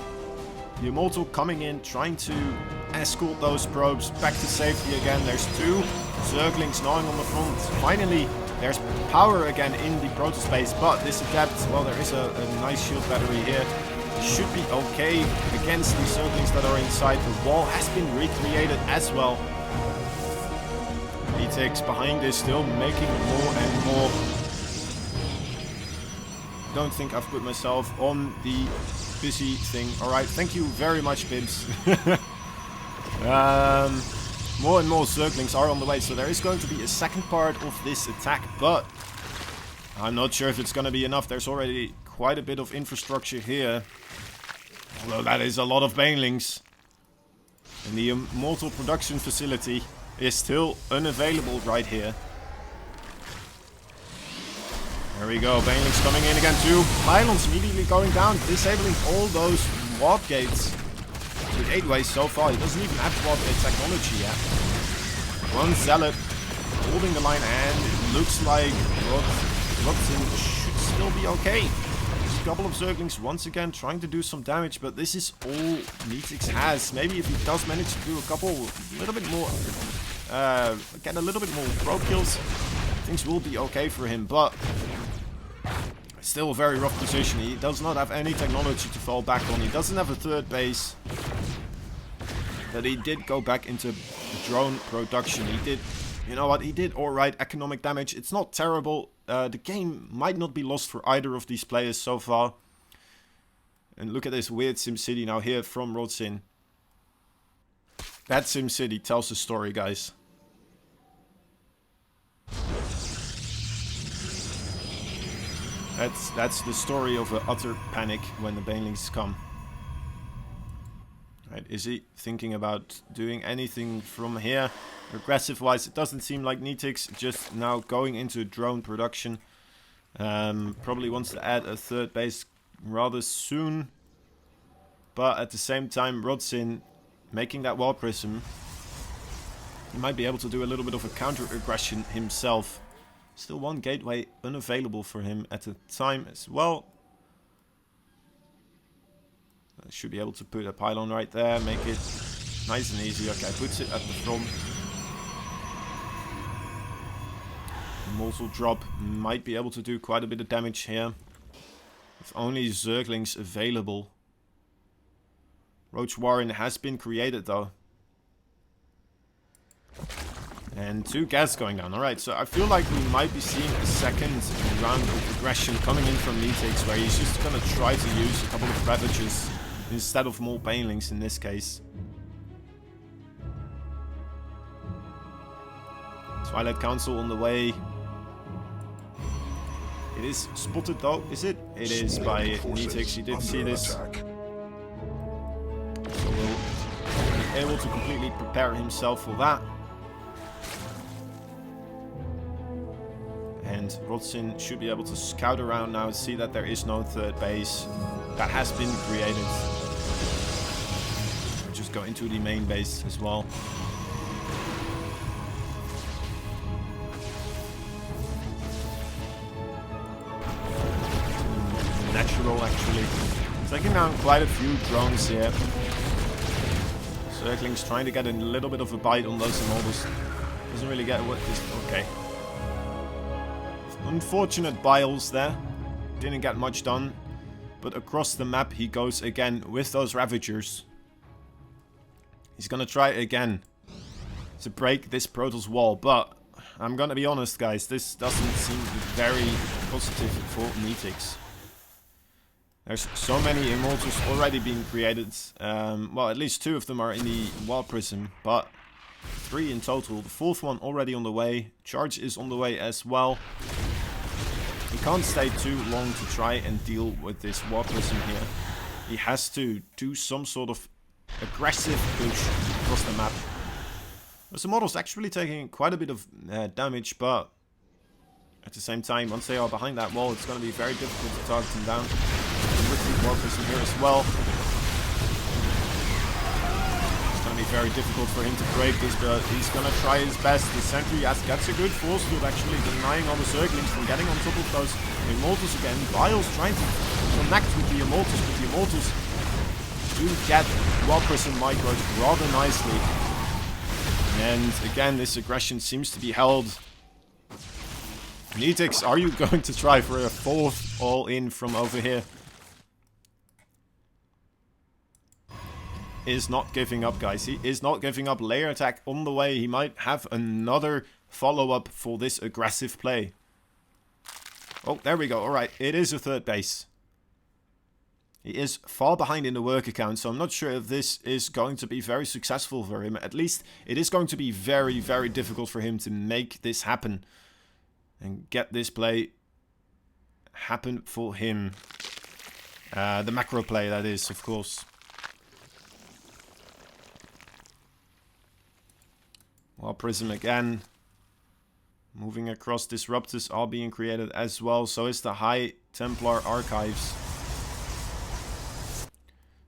The Immortal coming in, trying to escort those probes back to safety again. There's 2 Zerglings gnawing on the front. Finally, there's power again in the Protoss base, but this adept, well, there is a nice shield battery here. Should be okay against the Zerglings that are inside. The wall has been recreated as well. Nitix behind this, still making more and more. Don't think I've put myself on the busy thing. Alright, thank you very much, Bibs. More and more Zerglings are on the way, so there is going to be a second part of this attack, but I'm not sure if it's going to be enough. There's already quite a bit of infrastructure here. Although that is a lot of Banelings. And the Immortal production facility is still unavailable right here. There we go, Banelings coming in again too. Pylons immediately going down, disabling all those warp gates. With 8 ways so far, he doesn't even have warp gate technology yet. 1 Zealot holding the line, and it looks like Rodzyn should still be okay. A couple of Zerglings once again trying to do some damage, but this is all Nitix has. Maybe if he does manage to do a couple, a little bit more, get a little bit more probe kills, things will be okay for him. But Still a very rough position. He does not have any technology to fall back on. He doesn't have a third base. But he did go back into drone production. He did, you know what, he did alright economic damage. It's not terrible. The game might not be lost for either of these players so far. And look at this weird SimCity now here from Rodzyn. That SimCity tells a story, guys. That's the story of an utter panic when the banelings come. Right, is he thinking about doing anything from here? Aggressive-wise, it doesn't seem like Nitix just now going into drone production. Probably wants to add a third base rather soon. But at the same time, Rodzyn making that wall prism. He might be able to do a little bit of a counter-aggression himself. Still one gateway unavailable for him at the time as well. Should be able to put a pylon right there, make it nice and easy. Okay, puts it at the front. Mortal drop might be able to do quite a bit of damage here. With only Zerglings available. Roach Warren has been created though. And 2 gas going down. Alright, so I feel like we might be seeing a second round of aggression coming in from Nitix, where he's just gonna try to use a couple of Ravages instead of more Banelings in this case. Twilight Council on the way. It is spotted though, is it? It is by Nitix, he did see this. So we'll be able to completely prepare himself for that. And Rodzyn should be able to scout around now and see that there is no third base. That has been created. Just go into the main base as well. Natural actually. Taking down quite a few drones here. Zerglings trying to get a little bit of a bite on those immortals. Doesn't really get what this. Okay. Unfortunate biles there. Didn't get much done. But across the map he goes again with those Ravagers. He's gonna try again to break this Protoss wall. But I'm gonna be honest, guys. This doesn't seem very positive for Nitix. There's so many immortals already being created. Well, at least 2 of them are in the wall prism. But 3 in total. The 4th one already on the way. Charge is on the way as well. He can't stay too long to try and deal with this wall prism here. He has to do some sort of aggressive push across the map. The model's actually taking quite a bit of damage, but at the same time, once they are behind that wall, it's going to be very difficult to target them down. And with the wall prism here as well, very difficult for him to break this, but he's gonna try his best. The sentry gets a good force field, actually denying all the Zerglings from getting on top of those immortals again. Biles trying to connect with the immortals, but the immortals do get wall prism micros rather nicely. And again, this aggression seems to be held. Nitix, are you going to try for a 4th all-in from over here? Is not giving up, guys. He is not giving up. Layer attack on the way. He might have another follow-up for this aggressive play. Oh, there we go. Alright, it is a third base. He is far behind in the work account, so I'm not sure if this is going to be very successful for him. At least, it is going to be very, very difficult for him to make this happen. And get this play happen for him. The macro play, that is, of course. Well, Prism again. Moving across, Disruptors are being created as well. So is the High Templar Archives.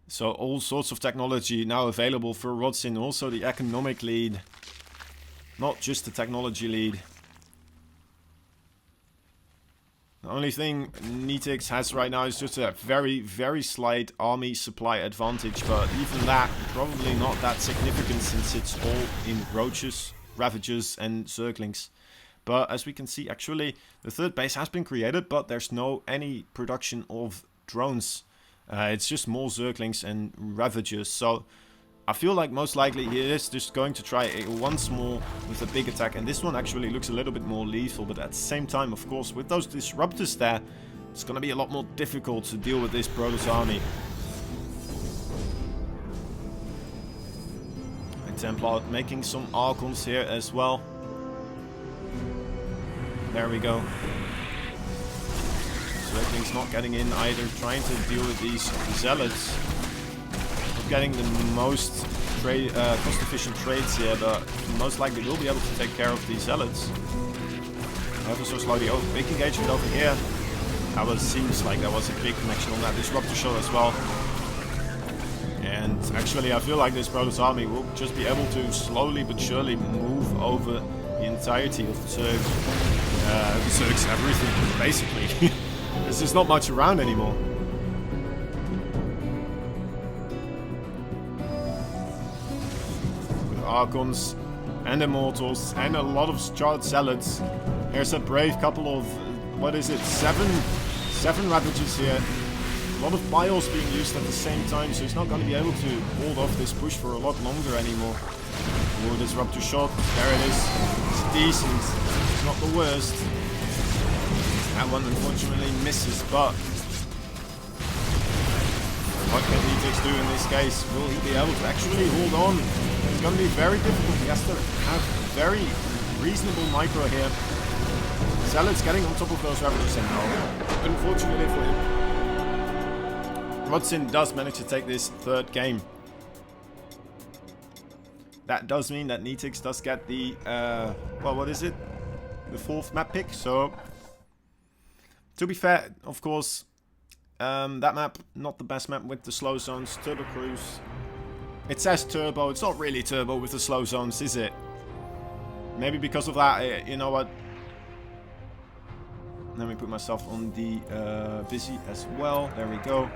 So all sorts of technology now available for Rodzyn. Also the economic lead. Not just the technology lead. The only thing Nitix has right now is just a very, very slight army supply advantage, but even that, probably not that significant since it's all in Roaches, Ravagers and Zerglings. But as we can see, actually, the third base has been created, but there's no any production of drones. It's just more Zerglings and Ravagers. So I feel like most likely he is just going to try once more with a big attack. And this one actually looks a little bit more lethal. But at the same time, of course, with those Disruptors there, it's going to be a lot more difficult to deal with this Protoss army. And Templar making some Archons here as well. There we go. Zergling's not getting in either, trying to deal with these Zealots. Not getting the most cost-efficient trades here, but most likely will be able to take care of these Zealots. Ever so slowly. Oh, big engagement over here. That seems like there was a big connection on that Disruptor shot as well. And actually, I feel like this Protoss army will just be able to slowly but surely move over the entirety of the Zergs. Zergs everything, basically. There's just not much around anymore. With Archons and Immortals and a lot of Charred Zealots. Here's a brave couple of, what is it, seven Ravagers here. A lot of Bios being used at the same time, so he's not going to be able to hold off this push for a lot longer anymore. Oh, Disruptor shot, there it is. It's decent, it's not the worst. That one unfortunately misses, but what can Nitix do in this case? Will he be able to actually hold on? It's going to be very difficult. He has to have very reasonable micro here. Zealot's getting on top of those Ravagers and no, unfortunately for him. Rodzyn does manage to take this third game. That does mean that Nitix does get the, well, what is it? The 4th map pick, so to be fair, of course, that map, not the best map with the slow zones. Turbo Cruise. It says turbo, it's not really turbo with the slow zones, is it? Maybe because of that, you know what? Let me put myself on the busy as well. There we go.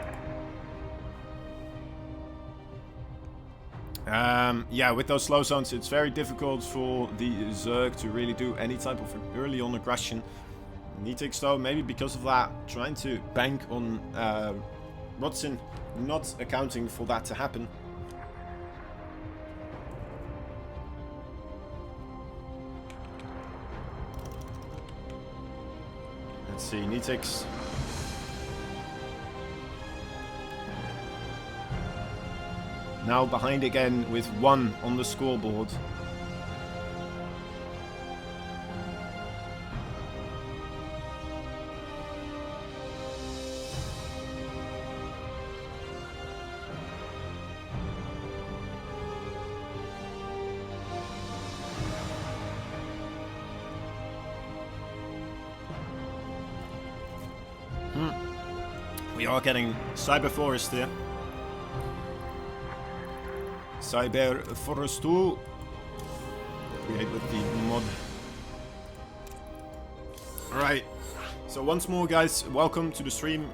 Yeah, with those slow zones, it's very difficult for the Zerg to really do any type of early on aggression. Nitix though, maybe because of that, trying to bank on Rodzyn, not accounting for that to happen. Let's see, Nitix. Now behind again with 1 on the scoreboard. We are getting Cyber Forest here. Cyber Forest 2. Create with the mod. Alright. So once more guys, welcome to the stream.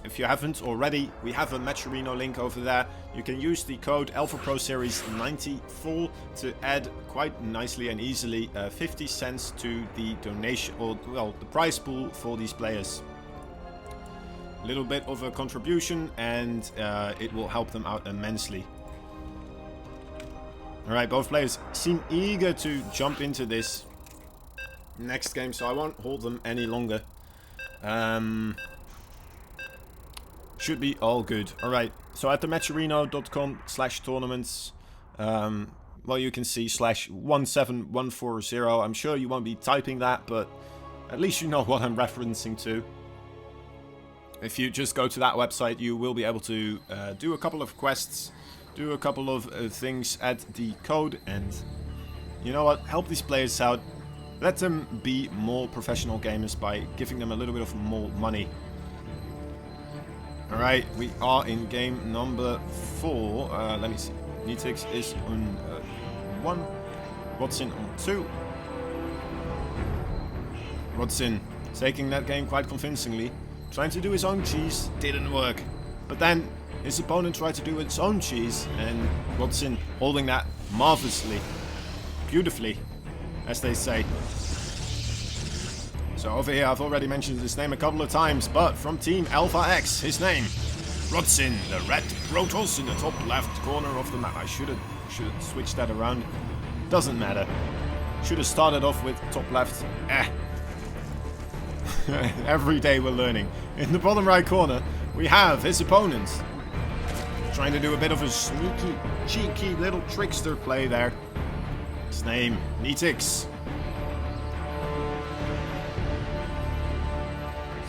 If you haven't already, we have a Matcherino link over there. You can use the code AlphaProSeries94 to add quite nicely and easily 50 cents to the donation, or well, the prize pool for these players. A little bit of a contribution and it will help them out immensely. Alright, both players seem eager to jump into this next game, so I won't hold them any longer. Should be all good. Alright, so at the matcherino.com/tournaments, well, you can see /17140. I'm sure you won't be typing that, but at least you know what I'm referencing to. If you just go to that website, you will be able to do a couple of quests, do a couple of things, add the code, and you know what, help these players out. Let them be more professional gamers by giving them a little bit of more money. Alright, we are in game number 4. Let me see. Nitix is on 1. Rodzyn on 2. Rodzyn taking that game quite convincingly. Trying to do his own cheese, didn't work. But then his opponent tried to do its own cheese, and Rodzyn holding that marvelously. Beautifully, as they say. So over here, I've already mentioned his name a couple of times, but from Team Alpha X, his name, Rodzyn, the red Protoss in the top left corner of the map. I should have switched that around. Doesn't matter. Should have started off with top left. Every day we're learning. In the bottom right corner, we have his opponent. Trying to do a bit of a sneaky, cheeky little trickster play there. His name, Nitix.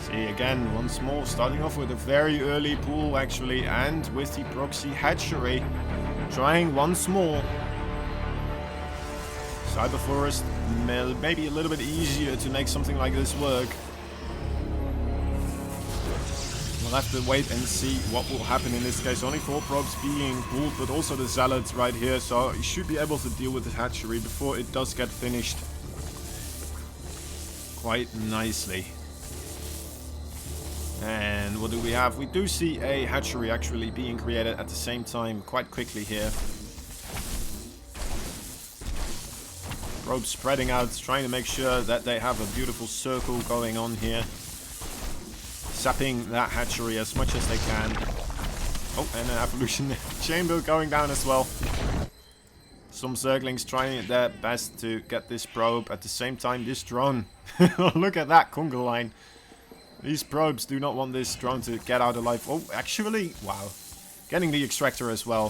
See again, once more, starting off with a very early pool actually, and with the proxy hatchery. Trying once more. Cyber Forest, maybe a little bit easier to make something like this work. We'll have to wait and see what will happen in this case. Only 4 probes being pulled, but also the zealots right here, so you should be able to deal with the hatchery before it does get finished quite nicely. And what do we have? We do see a hatchery actually being created at the same time quite quickly here. Probes spreading out, trying to make sure that they have a beautiful circle going on here. Sapping that hatchery as much as they can. Oh, and an evolution chamber going down as well. Some Zerglings trying their best to get this probe. At the same time, this drone. Look at that conga line. These probes do not want this drone to get out alive. Oh, actually, wow. Getting the extractor as well.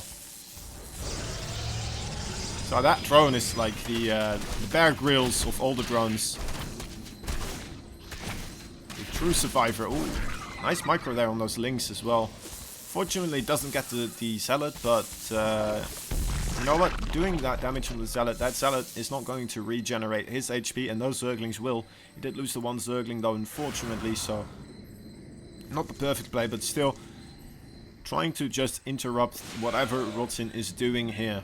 So that drone is like the Bear Grylls of all the drones. True survivor. Ooh, nice micro there on those links as well. Fortunately, doesn't get the zealot, but you know what? Doing that damage on the zealot, that zealot is not going to regenerate his HP, and those Zerglings will. He did lose the one Zergling though, unfortunately, so not the perfect play, but still trying to just interrupt whatever Rodzyn is doing here.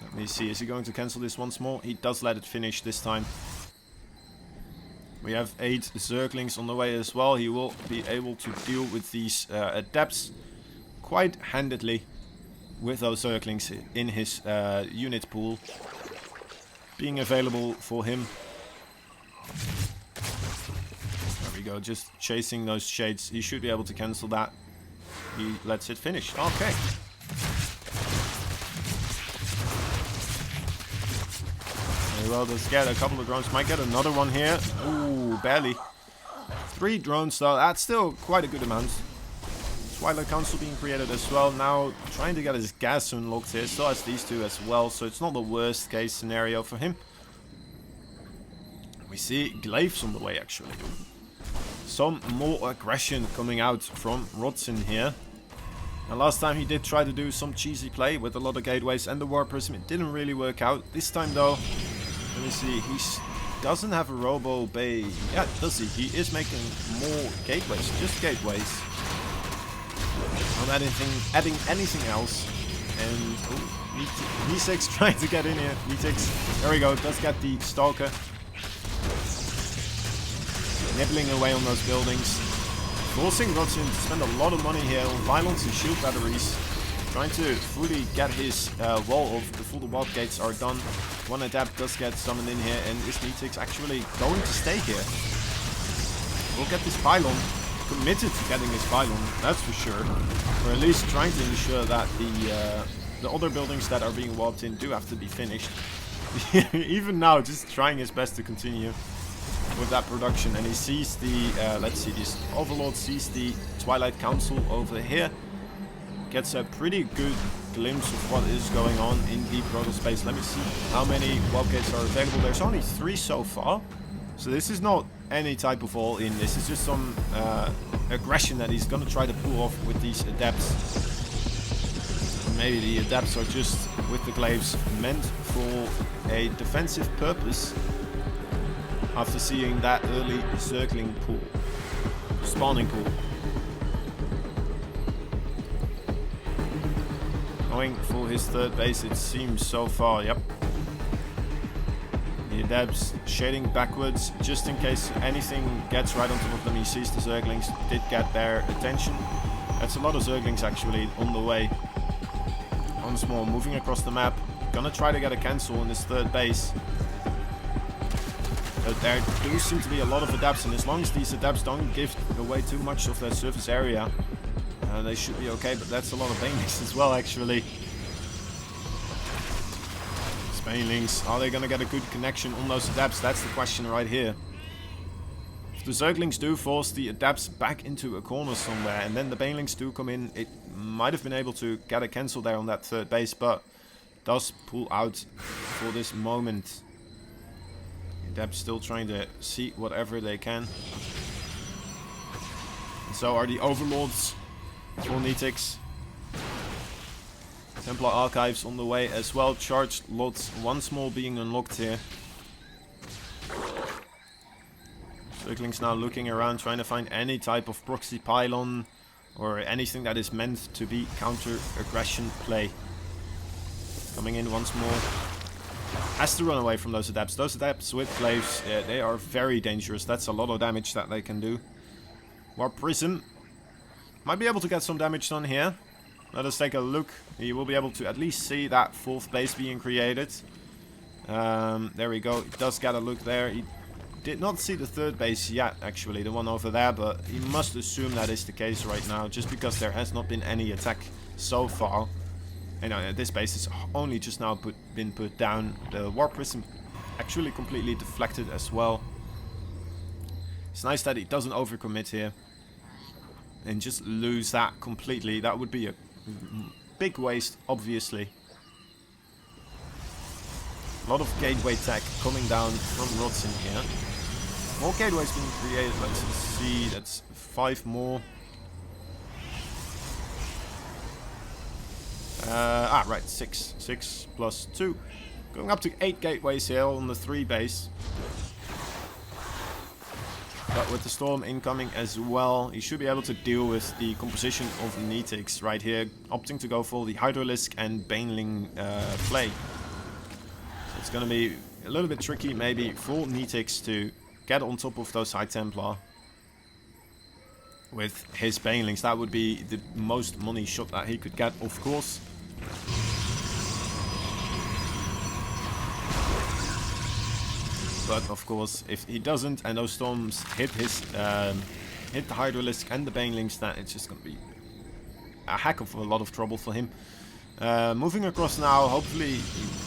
Let me see, is he going to cancel this once more? He does let it finish this time. We have 8 Zerglings on the way as well. He will be able to deal with these adepts quite handedly with those Zerglings in his unit pool being available for him. There we go, just chasing those shades. He should be able to cancel that. He lets it finish. Okay. Well, let's get a couple of drones. Might get another one here. Ooh, barely. 3 drones though. That's still quite a good amount. Twilight Council being created as well. Now trying to get his gas unlocked here. Still has these 2 as well. So it's not the worst case scenario for him. We see glaives on the way actually. Some more aggression coming out from Rodzyn here. And last time he did try to do some cheesy play with a lot of gateways and the War Prism. It didn't really work out. This time though, let me see, he doesn't have a Robo Bay. Yeah, does he? He is making more gateways, just gateways. Not adding anything else. And oh, Nitix trying to get in here. Nitix, there we go, does get the Stalker. Nibbling away on those buildings. Forcing Rodzyn to spend a lot of money here on Violence and Shield Batteries. Trying to fully get his wall off before the Wild Gates are done. One Adept does get summoned in here, and is Nitix actually going to stay here? We'll get this pylon. Committed to getting this pylon, that's for sure. Or at least trying to ensure that the other buildings that are being warped in do have to be finished. Even now, just trying his best to continue with that production. And he sees the, let's see, this Overlord sees the Twilight Council over here. Gets a pretty good glimpse of what is going on in the Protoss space. Let me see how many warp gates are available. There's only 3 so far. So this is not any type of all-in. This is just some aggression that he's going to try to pull off with these Adepts. Maybe the Adepts are just, with the glaives, meant for a defensive purpose. After seeing that early circling pool. Spawning pool. Going for his 3rd base, it seems so far, yep. The Adepts shading backwards, just in case anything gets right on top of them. He sees the Zerglings, did get their attention. That's a lot of Zerglings actually on the way. Once more, moving across the map. Gonna try to get a cancel on this third base. But there do seem to be a lot of adepts, and as long as these adepts don't give away too much of their surface area, they should be okay. But that's a lot of banelings as well, actually. Banelings, are they gonna get a good connection on those adepts? That's the question right here. If the Zerglings do force the adepts back into a corner somewhere, and then the banelings do come in, it might have been able to get a cancel there on that third base, but does pull out for this moment. The adepts still trying to see whatever they can. And so are the overlords for Nitix. Templar Archives on the way as well. Charged lots once more being unlocked here. Zerglings now looking around, trying to find any type of proxy pylon or anything that is meant to be counter-aggression play. Coming in once more. Has to run away from those adepts. Those adepts with glaives, they are very dangerous. That's a lot of damage that they can do. Warp Prism might be able to get some damage done here. Let us take a look. You will be able to at least see that fourth base being created. There we go. He does get a look there. He did not see the third base yet, actually, the one over there, but he must assume that is the case right now, just because there has not been any attack so far. And this base is only just now been put down. The Warp Prism actually completely deflected as well. It's nice that he doesn't overcommit here and just lose that completely. That would be a big waste, obviously. A lot of gateway tech coming down from Rodzyn here. More gateways being created. Let's see. That's 5 more. Right. 6. 6 plus 2. Going up to 8 gateways here on the 3 base. But with the storm incoming as well, he should be able to deal with the composition of Nitix right here, opting to go for the Hydralisk and Baneling play. So it's going to be a little bit tricky maybe for Nitix to get on top of those High Templar with his Banelings. That would be the most money shot that he could get, of course. But of course, if he doesn't and those storms hit his hit the Hydralisk and the Banelings, then it's just going to be a heck of a lot of trouble for him. Moving across now, hopefully,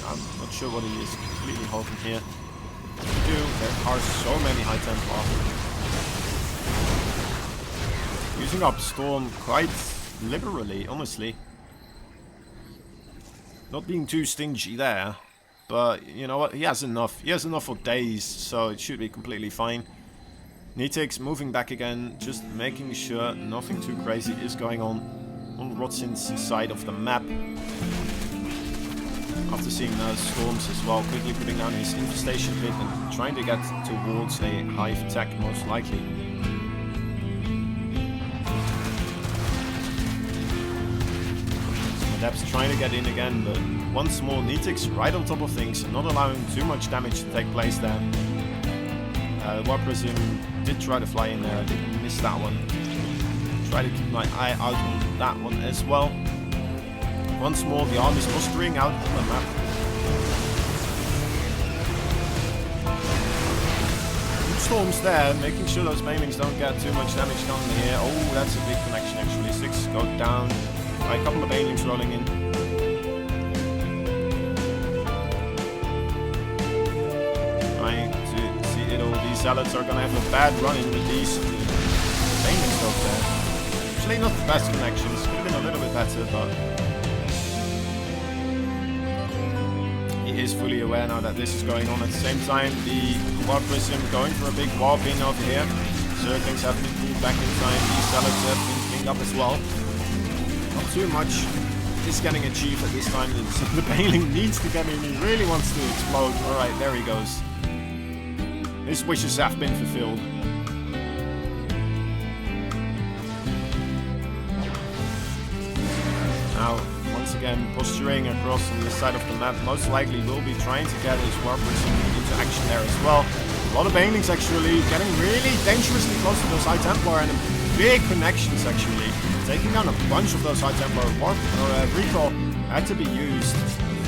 I'm not sure what he is completely hoping here. There are so many High Templar. Using up Storm quite liberally, honestly. Not being too stingy there. But, you know what, he has enough. He has enough for days, so it should be completely fine. Nitix moving back again, just making sure nothing too crazy is going on Rodzyn's side of the map. After seeing those storms as well, quickly putting down his infestation pit and trying to get towards a hive attack, most likely. Adepts trying to get in again, but once more Nitix right on top of things, not allowing too much damage to take place there. Warp Prism did try to fly in there, I did miss that one. Try to keep my eye out on that one as well. Once more the armies mustering out on the map. Good storms there, making sure those Banelings don't get too much damage done here. Oh, that's a big connection actually. 6 go down. Right, a couple of Banelings rolling in. Trying to see it all. These Zealots are going to have a bad run-in with these Banelings over there. Actually not the best connections. Could have been a little bit better, but he is fully aware now that this is going on. At the same time, the Warp Prism going for a big warp in over here. Zerglings have been pulled back in time. These Zealots have been cleaned up as well. Not too much is getting achieved at this time. The Baneling needs to get in. He really wants to explode. Alright, there he goes. His wishes have been fulfilled. Now, once again, posturing across on this side of the map. Most likely will be trying to get his Warp Prism into action there as well. A lot of Banelings actually getting really dangerously close to those High Templar and big connections actually. Taking down a bunch of those High Templar. Warp or Recall had to be used.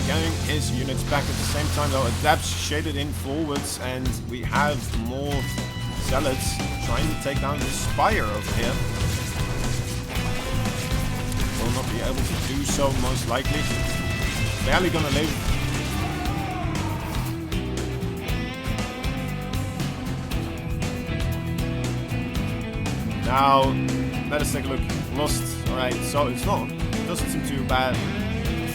getting his units back at the same time though. Adepts shaded in forwards, and we have more zealots trying to take down the spire over here. Will not be able to do so, most likely. Barely gonna live. Now, let us take a look. Lost. Alright, so it doesn't seem too bad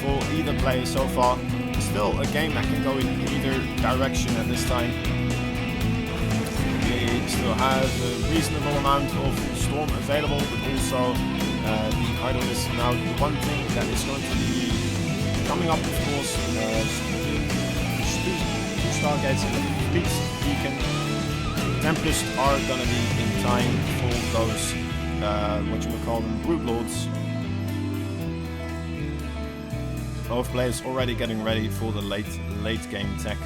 for either player so far. Still a game that can go in either direction at this time. We still have a reasonable amount of storm available, but also the idle is now the one thing that is going to be coming up, of course. Two stargates and a fleet beacon. Tempests are gonna be in time for those, what you would call them, brood lords. Both players already getting ready for the late game tech.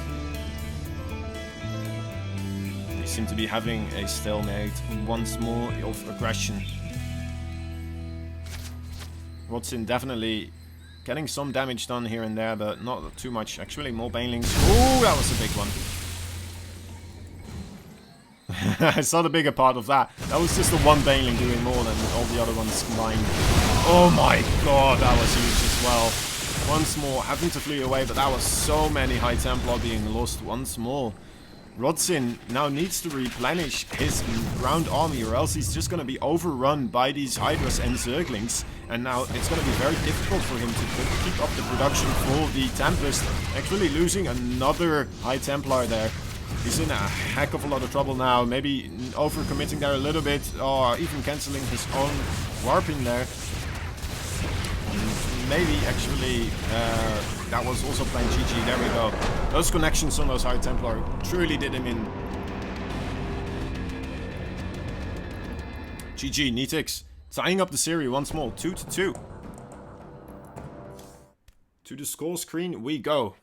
They seem to be having a stalemate once more of aggression. Rodzyn definitely getting some damage done here and there, but not too much. Actually, more banelings. Oh, that was a big one. I saw the bigger part of that. That was just the one baneling doing more than all the other ones combined. Oh my god, that was huge as well. Once more, having to flee away, but that was so many High Templar being lost once more. Rodzyn now needs to replenish his ground army, or else he's just going to be overrun by these Hydras and Zerglings. And now it's going to be very difficult for him to keep up the production for the Tempest. Actually losing another High Templar there. He's in a heck of a lot of trouble now. Maybe overcommitting there a little bit, or even cancelling his own warping there. Maybe actually that was also playing GG. There we go. Those connections on those High Templar truly did him in. GG, Nitix tying up the series once more, 2-2. To the score screen we go.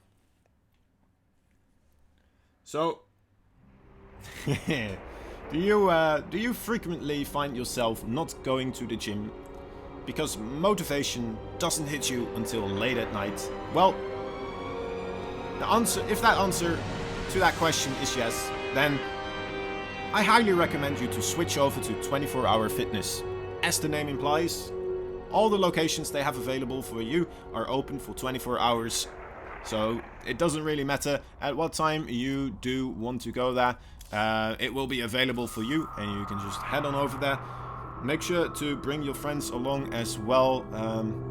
So, do you frequently find yourself not going to the gym because motivation doesn't hit you until late at night? Well, the answer, if that answer to that question is yes, then I highly recommend you to switch over to 24-hour fitness. As the name implies, all the locations they have available for you are open for 24 hours. So it doesn't really matter at what time you do want to go there. It will be available for you, and you can just head on over there. Make sure to bring your friends along as well.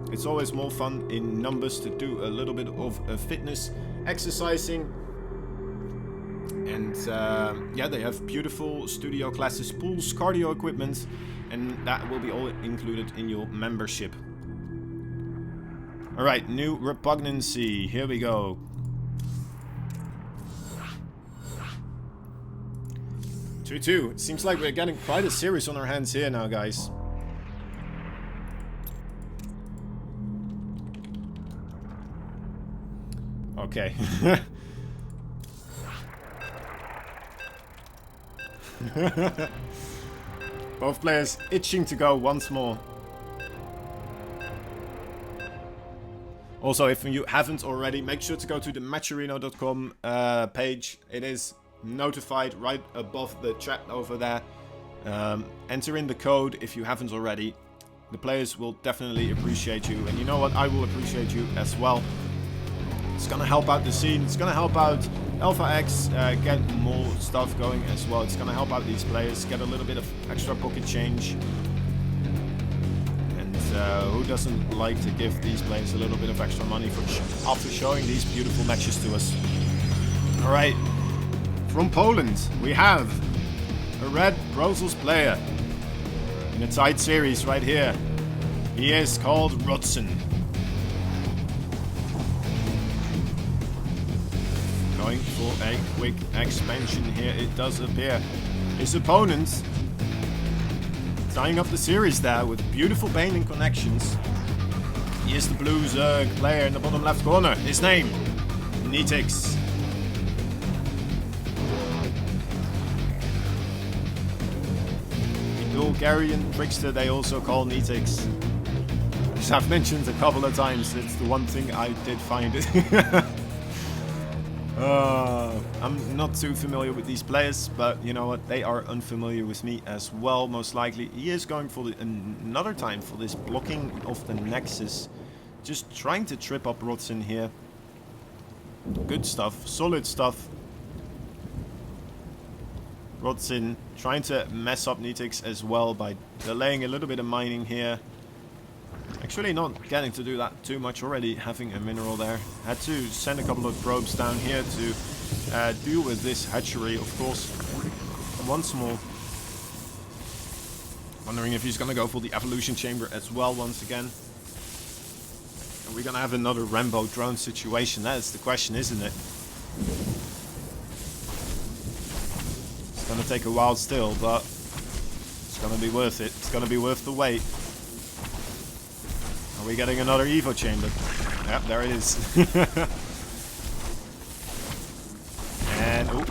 It's always more fun in numbers to do a little bit of fitness, exercising. And yeah, they have beautiful studio classes, pools, cardio equipment, and that will be all included in your membership. Alright, new repugnancy. Here we go. It seems like we're getting quite a series on our hands here now, guys. Okay. Both players itching to go once more. Also, if you haven't already, make sure to go to the matcherino.com page. It is notified right above the chat over there. Enter in the code if you haven't already. The players will definitely appreciate you. And you know what? I will appreciate you as well. It's gonna help out the scene. It's gonna help out Alpha X get more stuff going as well. It's gonna help out these players, get a little bit of extra pocket change. Who doesn't like to give these players a little bit of extra money for after showing these beautiful matches to us? Alright, from Poland we have a red Brussels player in a tight series right here. He is called Rodzyn. Going for a quick expansion here, it does appear. His opponent tying up the series there with beautiful baneling connections. He is the blue Zerg player in the bottom left corner. His name, Nitix. The Bulgarian trickster they also call Nitix. As I've mentioned a couple of times, it's the one thing I did find it. I'm not too familiar with these players, but you know what? They are unfamiliar with me as well, most likely. He is going for another time for this blocking of the Nexus. Just trying to trip up Rodzyn here. Good stuff. Solid stuff. Rodzyn trying to mess up Nitix as well by delaying a little bit of mining here. Actually not getting to do that too much already, having a mineral there. Had to send a couple of probes down here to deal with this hatchery, of course. Once more. Wondering if he's going to go for the evolution chamber as well once again. Are we going to have another Rambo drone situation? That's the question, isn't it? It's going to take a while still, but it's going to be worth it. It's going to be worth the wait. Are we getting another Evo chamber? Yep, there it is. And, oh,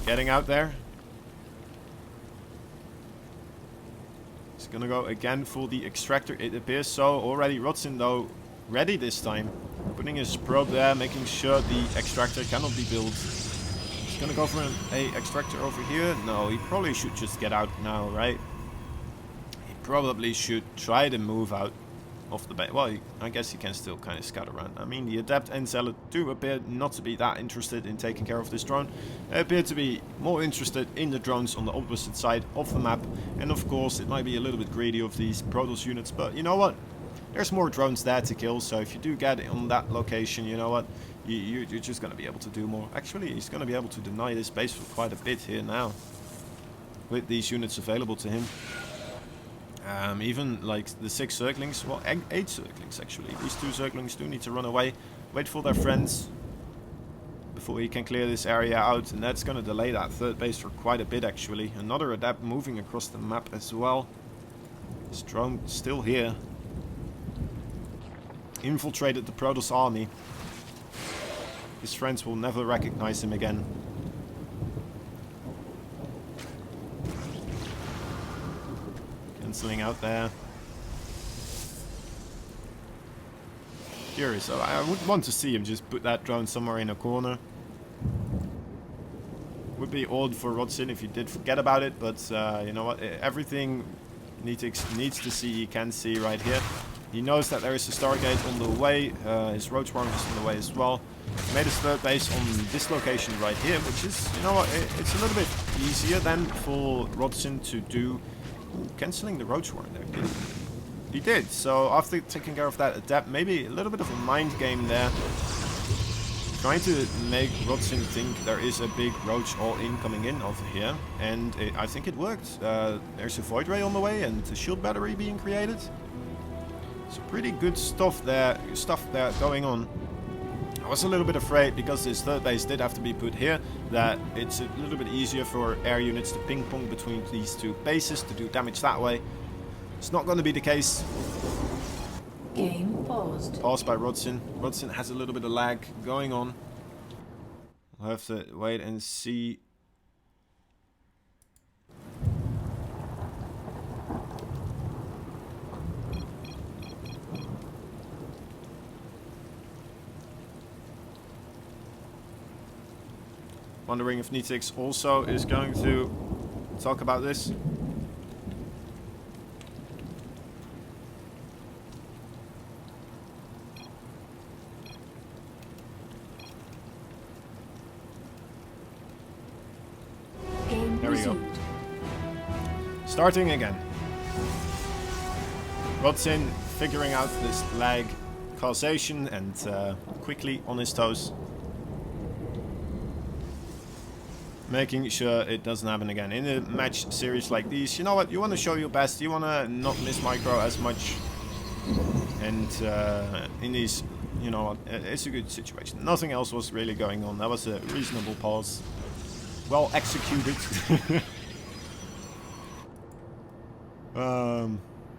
getting out there. He's gonna go again for the extractor, it appears so. Already Rodzyn, though, ready this time. Putting his probe there, making sure the extractor cannot be built. He's gonna go for an extractor over here. No, he probably should just get out now, right? He probably should try to move out off the base. Well, I guess he can still kind of scout around. I mean, the Adept and Zealot do appear not to be that interested in taking care of this drone. They appear to be more interested in the drones on the opposite side of the map. And of course, it might be a little bit greedy of these Protoss units, but you know what? There's more drones there to kill, so if you do get it on that location, you know what? You're just going to be able to do more. Actually, he's going to be able to deny this base for quite a bit here now, with these units available to him. Even like the 6 Zerglings, well 8 Zerglings actually. These 2 Zerglings do need to run away, wait for their friends before he can clear this area out, and that's going to delay that 3rd base for quite a bit actually. Another Adept moving across the map as well. This drone still here. Infiltrated the Protoss army. His friends will never recognize him again. Cancelling out there. Curious. I would want to see him just put that drone somewhere in a corner. Would be odd for Rodzyn if he did forget about it, but you know what? Everything Nitix needs to see, he can see right here. He knows that there is a Stargate on the way. His Roach Warren is on the way as well. He made his 3rd base on this location right here, which is, you know what? It's a little bit easier than for Rodzyn to do. Ooh, cancelling the Roach Warren there. He did. So after taking care of that Adept, maybe a little bit of a mind game there. Trying to make Rodzyn think there is a big Roach all-in coming in over here. And I think it worked. There's a Void Ray on the way and a shield battery being created. So pretty good stuff there going on. I was a little bit afraid, because this 3rd base did have to be put here, that it's a little bit easier for air units to ping pong between these 2 bases to do damage that way. It's not going to be the case. Game paused. Paused by Rodzyn. Rodzyn has a little bit of lag going on. We'll have to wait and see. Wondering if Nitix also is going to talk about this. There we go. Starting again. Rodzyn figuring out this lag causation and quickly on his toes. Making sure it doesn't happen again. In a match series like these, you know what? You want to show your best. You want to not miss micro as much. And in these, you know what? It's a good situation. Nothing else was really going on. That was a reasonable pause. Well executed.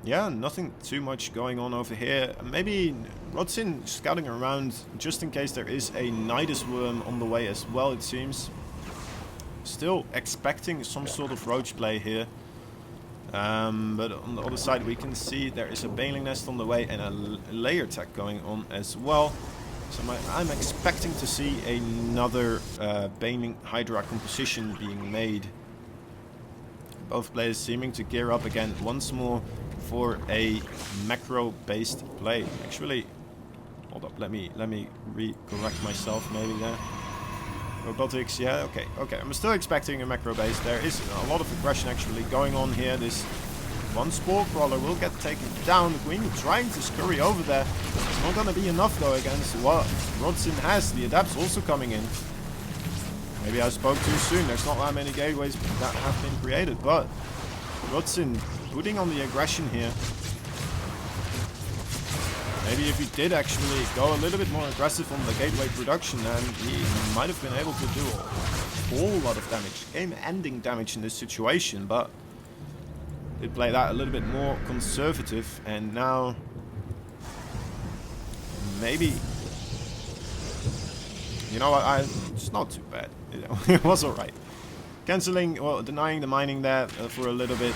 Yeah, nothing too much going on over here. Maybe Rodzyn scouting around just in case there is a Nidus worm on the way as well, it seems. Still expecting some sort of roach play here. But on the other side we can see there is a baneling nest on the way and a layer attack going on as well. So I'm expecting to see another baneling Hydra composition being made. Both players seeming to gear up again once more for a macro-based play. Actually, hold up, let me correct myself maybe there. Robotics, yeah, okay. I'm still expecting a macro base. There is a lot of aggression actually going on here. This one Spore Crawler will get taken down. The Queen trying to scurry over there. It's not going to be enough though against what Rodzyn has. The Adepts also coming in. Maybe I spoke too soon. There's not that many gateways that have been created, but Rodzyn putting on the aggression here. Maybe if he did actually go a little bit more aggressive on the gateway production, then he might have been able to do a whole lot of damage. Game-ending damage in this situation, but did play that a little bit more conservative, and now maybe, you know what, it's not too bad. You know, it was alright. Cancelling, well, denying the mining there for a little bit.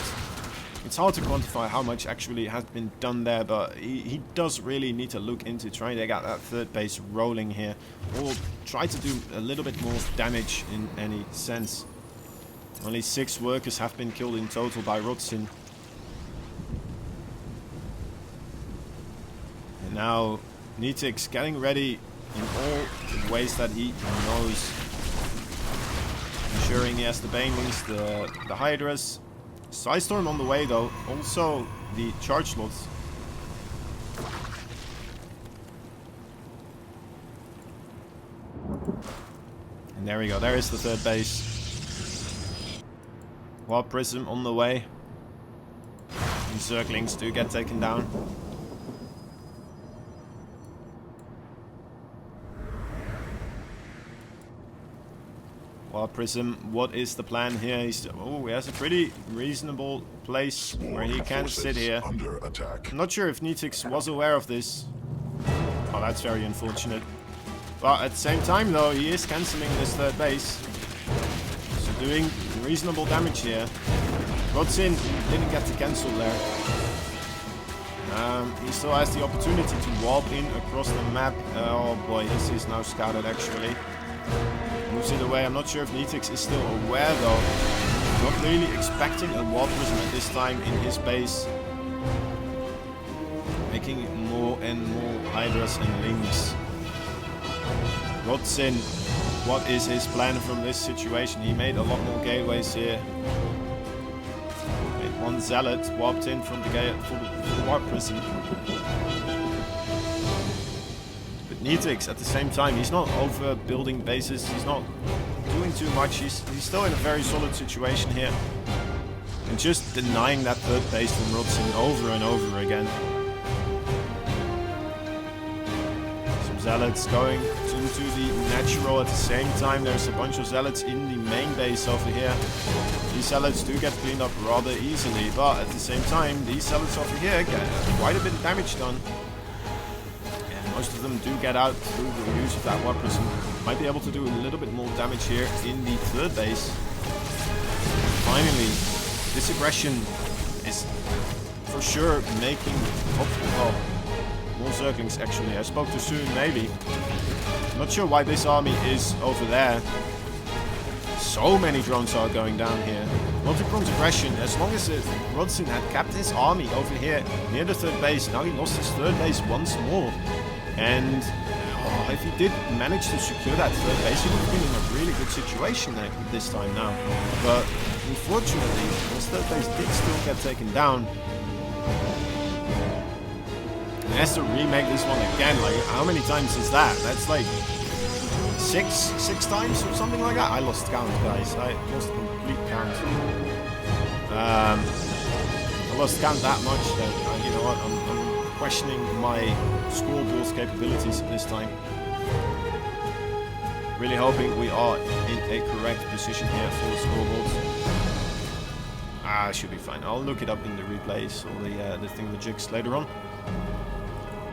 It's hard to quantify how much actually has been done there, but he does really need to look into trying to get that third base rolling here, or try to do a little bit more damage in any sense. Only 6 workers have been killed in total by Rodzyn. And now Nitix getting ready in all the ways that he knows. Ensuring he has the banelings, the Hydras. Psystorm on the way though, also the charge slots. And there we go, there is the third base. Warp Prism on the way. Encirclings do get taken down. Warp Prism, what is the plan here? He has a pretty reasonable place where he can sit here. Under attack. I'm not sure if Nitix was aware of this. Oh, that's very unfortunate. But at the same time though, he is cancelling this third base. So doing reasonable damage here. Rodzyn didn't get to cancel there. He still has the opportunity to warp in across the map. Oh boy, this is now scouted actually. Moves it away. I'm not sure if Nitix is still aware though. Not really expecting a Warp Prism at this time in his base. Making more and more Hydras and Lings. Rodzyn, what is his plan from this situation? He made a lot more gateways here. Made one Zealot, warped in from the gate for the Warp Prism. Nitix at the same time, he's not overbuilding bases, he's not doing too much, he's still in a very solid situation here. And just denying that third base from Rodzyn over and over again. Some Zealots going into the natural at the same time. There's a bunch of Zealots in the main base over here. These Zealots do get cleaned up rather easily, but at the same time, these Zealots over here get quite a bit of damage done. Most of them do get out through the use of that Warp Prism. Might be able to do a little bit more damage here in the third base. Finally, this aggression is for sure making... Oh, more Zerglings actually. I spoke too soon, maybe. Not sure why this army is over there. So many drones are going down here. Multi-pronged aggression, as long as Rodzyn had kept his army over here near the third base, now he lost his third base once more. And if he did manage to secure that third base, he would have been in a really good situation this time now. But unfortunately, his third base did still get taken down. And he has to remake this one again. Like, how many times is that? That's like six times or something like that. I lost count, guys. I lost complete count. I lost count that much that you know what? I'm questioning my scoreboard's capabilities this time. Really hoping we are in a correct position here for the scoreboard. Should be fine. I'll look it up in the replays or the thingamajigs later on.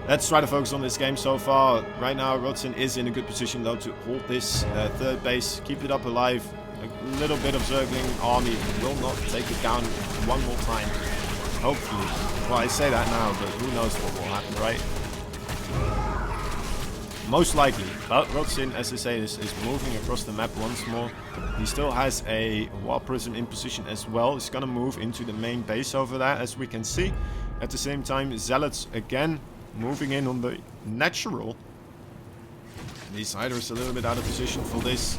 Let's try to focus on this game so far. Right now, Rodzyn is in a good position though to hold this third base, keep it up alive, A little bit of Zergling army will not take it down one more time. Hopefully. Well, I say that now, but who knows what will happen, right? Most likely. But Rodzyn, as I say, is moving across the map once more. He still has a wall prism in position as well. He's gonna move into the main base over there, as we can see. At the same time, Zealots again moving in on the natural. The Cider's a little bit out of position for this.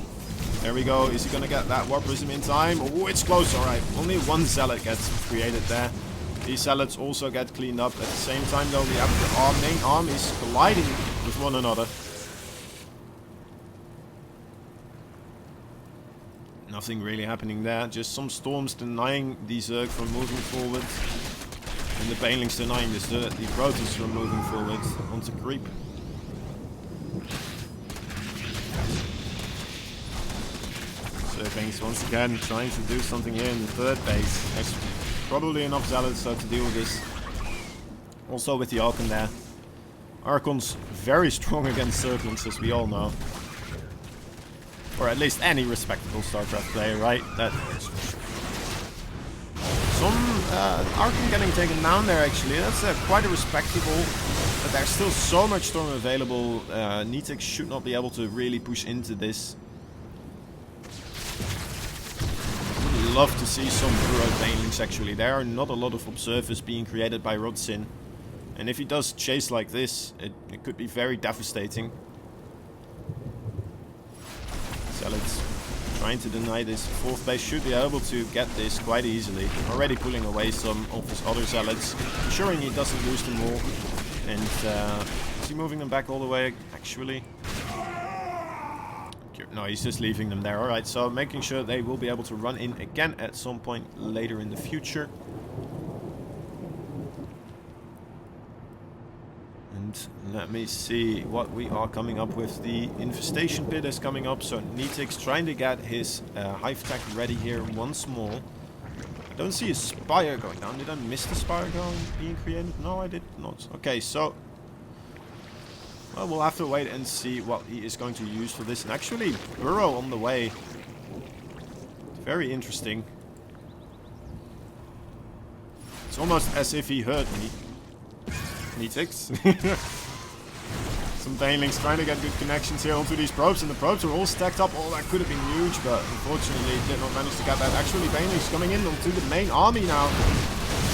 There we go. Is he gonna get that War Prism in time? Oh, it's close. Alright. Only one Zealot gets created there. These Zealots also get cleaned up. At the same time, though, we have the main armies colliding with one another. Nothing really happening there. Just some storms denying the Zerg from moving forward. And the Banelings denying the Protoss from moving forward onto creep. Zerglings once again trying to do something here in the third base. There's probably enough Zealots to deal with this. Also with the Archon there. Archon's very strong against Zerglings, as we all know. Or at least any respectable StarCraft player, right? Some Archon getting taken down there, actually. That's quite a respectable. But there's still so much Storm available. Nitix should not be able to really push into this. Would love to see some Burrowed Banelings, actually. There are not a lot of observers being created by Rodzyn. And if he does chase like this, it could be very devastating. Zealots trying to deny this. Fourth base should be able to get this quite easily. Already pulling away some of his other Zealots. Ensuring he doesn't lose them all. And is he moving them back all the way, actually? No, he's just leaving them there. Alright, so making sure they will be able to run in again at some point later in the future. And let me see what we are coming up with. The infestation pit is coming up, so Nitix trying to get his hive tech ready here once more. I don't see a spire going down. Did I miss the spire being created? No, I did not. Okay, so well, we'll have to wait and see what he is going to use for this. And actually, Burrow on the way. Very interesting. It's almost as if he heard me. Nitix. Some Banelings trying to get good connections here onto these probes, and the probes are all stacked up. Oh, that could have been huge, but unfortunately did not manage to get that. Actually, Banelings coming in onto the main army now.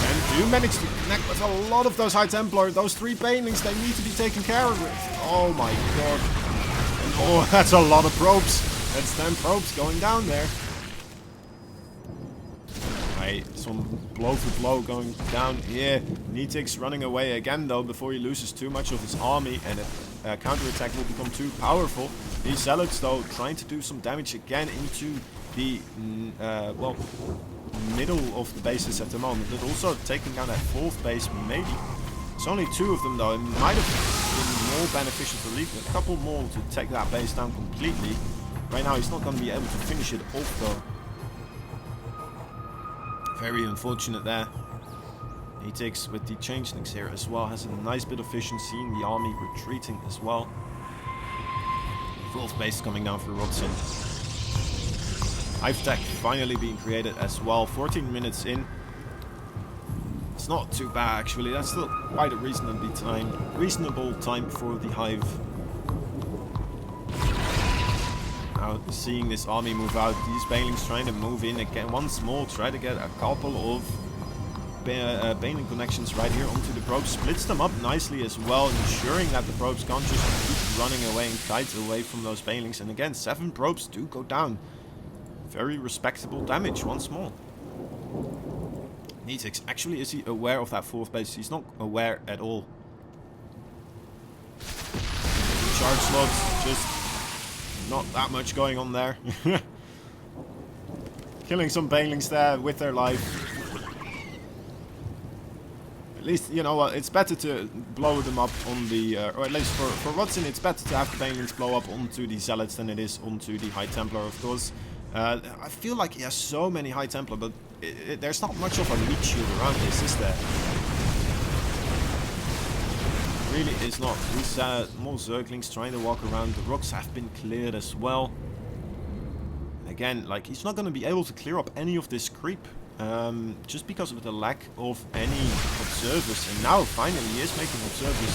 And do manage to connect with a lot of those High Templar. Those 3 Banelings, they need to be taken care of with. Oh my god. And oh, that's a lot of probes. That's 10 probes going down there. Some blow for blow going down here. Nitix running away again though before he loses too much of his army, and a counterattack will become too powerful. These Zealots though trying to do some damage again into the well, middle of the bases at the moment, but also taking down that 4th base maybe. It's only 2 of them though. It might have been more beneficial to leave a couple more to take that base down completely. Right now he's not going to be able to finish it off though. Very unfortunate there. Nitix with the changelings here as well has a nice bit of vision, seeing the army retreating as well. 4th base coming down for Rodzyn. Hive tech finally being created as well. 14 minutes in. It's not too bad actually. That's still quite a reasonable time for the hive. Now seeing this army move out, these Banelings trying to move in again once more, try to get a couple of Baneling connections right here onto the probes, splits them up nicely as well, ensuring that the probes can't just keep running away and kite away from those Banelings. And again, 7 probes do go down. Very respectable damage once more. Nitix, actually, is he aware of that 4th base? He's not aware at all. Charge slots, just not that much going on there. Killing some Banelings there with their life. At least, you know what, it's better to blow them up on the, or at least for Rodzyn, it's better to have the Banelings blow up onto the Zealots than it is onto the High Templar, of course. I feel like he has so many High Templar, but there's not much of a meat shield around this, is there? Really is not. These more Zerglings trying to walk around. The rocks have been cleared as well. again, like, he's not going to be able to clear up any of this creep. Just because of the lack of any observers. And now, finally, he is making observers.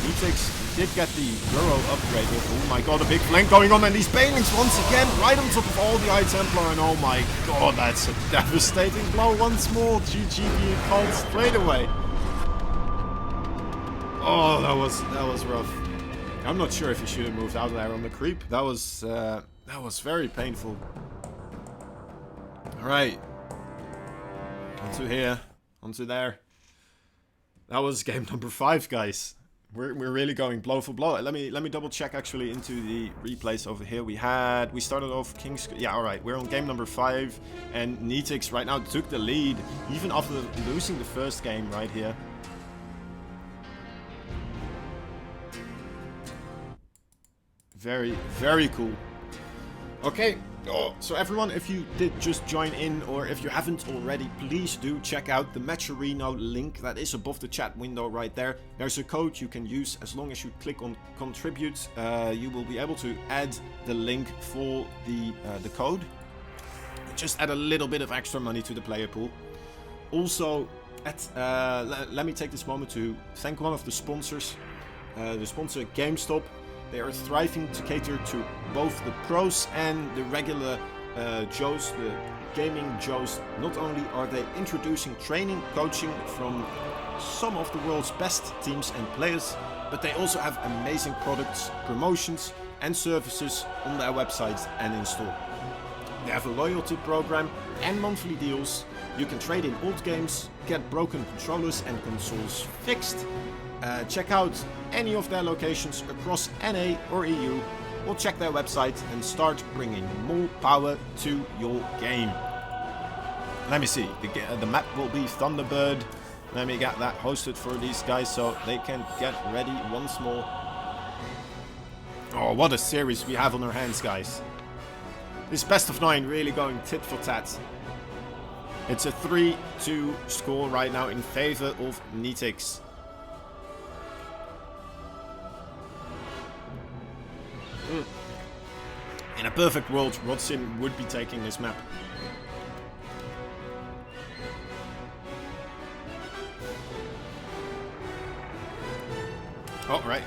Nitix did get the Burrow upgraded. Oh my god, a big flank going on. And these Banelings once again, right on top of all the High Templar. And oh my god, that's a devastating blow once more. GG being called straight away. Oh, that was rough. I'm not sure if he should have moved out there on the creep. That was very painful. Alright. Onto here. Onto there. That was game number 5, guys. We're really going blow for blow. Let me double check actually into the replays over here. We started off King's... Yeah, alright. We're on game number 5. And Nitix right now took the lead. Even after losing the first game right here. Very, very cool. Okay. Oh, so everyone, if you did just join in, or if you haven't already, please do check out the Matcherino link that is above the chat window right there. There's a code you can use as long as you click on contribute. You will be able to add the link for the code. Just add a little bit of extra money to the player pool. Also, let me take this moment to thank one of the sponsors. The sponsor GameStop. They are thriving to cater to both the pros and the regular Joes, the gaming Joes. Not only are they introducing training, coaching from some of the world's best teams and players, but they also have amazing products, promotions and services on their websites and in store. They have a loyalty program and monthly deals. You can trade in old games, get broken controllers and consoles fixed. Check out any of their locations across NA or EU, or check their website and start bringing more power to your game. Let me see, the map will be Thunderbird. Let me get that hosted for these guys so they can get ready once more. Oh, what a series we have on our hands, guys. This best of 9 really going tit for tat. It's a 3-2 score right now in favor of Nitix. In a perfect world, Rodzyn would be taking this map. Oh, right.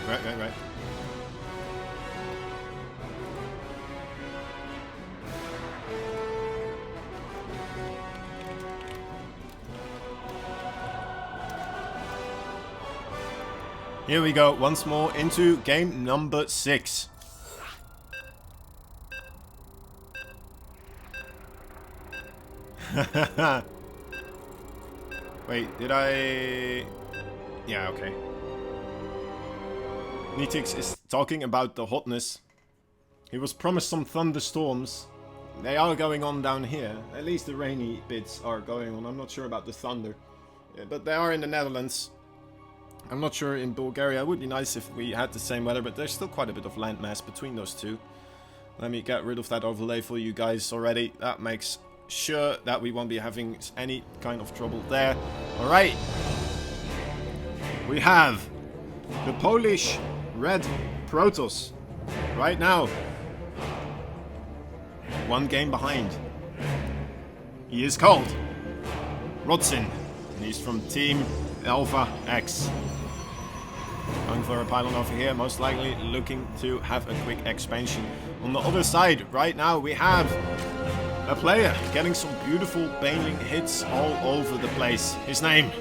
Here we go, once more into game number 6. Wait, did I... Yeah, okay. Nitix is talking about the hotness. He was promised some thunderstorms. They are going on down here. At least the rainy bits are going on. I'm not sure about the thunder. But they are in the Netherlands. I'm not sure in Bulgaria. It would be nice if we had the same weather, but there's still quite a bit of landmass between those two. Let me get rid of that overlay for you guys already. That makes sure that we won't be having any kind of trouble there. Alright. We have the Polish Red Protoss right now. 1 game behind. He is called Rodzyn, and he's from Team Alpha X. Going for a pylon over here, most likely looking to have a quick expansion. On the other side, right now, we have a player getting some beautiful Baneling hits all over the place. His name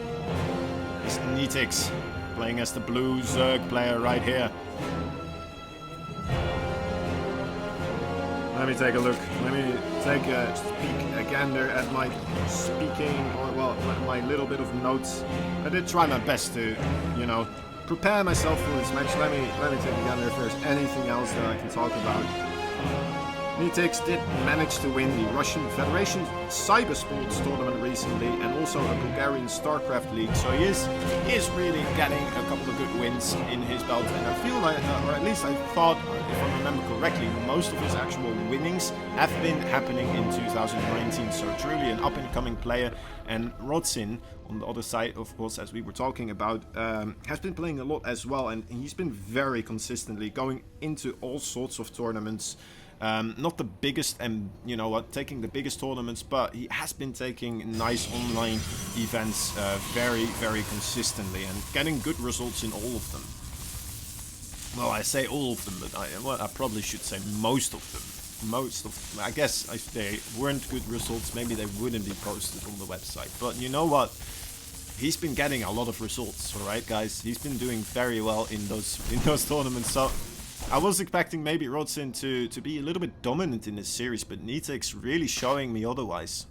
is Nitix, playing as the blue Zerg player right here. Let me take a look. Let me take a peek again there at my speaking, or well, my little bit of notes. I did try my best to, you know, prepare myself for this match. Let me take again there if there's anything else that I can talk about. Nitix did manage to win the Russian Federation Cybersports tournament recently, and also a Bulgarian StarCraft League. So he is really getting a couple of good wins in his belt, and I feel like, or at least I thought, if I remember correctly, most of his actual winnings have been happening in 2019. So truly an up-and-coming player. And Rodzyn, on the other side, of course, as we were talking about, has been playing a lot as well, and he's been very consistently going into all sorts of tournaments. Not the biggest and, you know what, taking the biggest tournaments, but he has been taking nice online events very, very consistently and getting good results in all of them. Well, I say all of them, but I probably should say most of them. Most of them. I guess if they weren't good results, maybe they wouldn't be posted on the website. But you know what? He's been getting a lot of results, alright guys? He's been doing very well in those tournaments. So I was expecting maybe Rodzyn to be a little bit dominant in this series, but Nitix really showing me otherwise.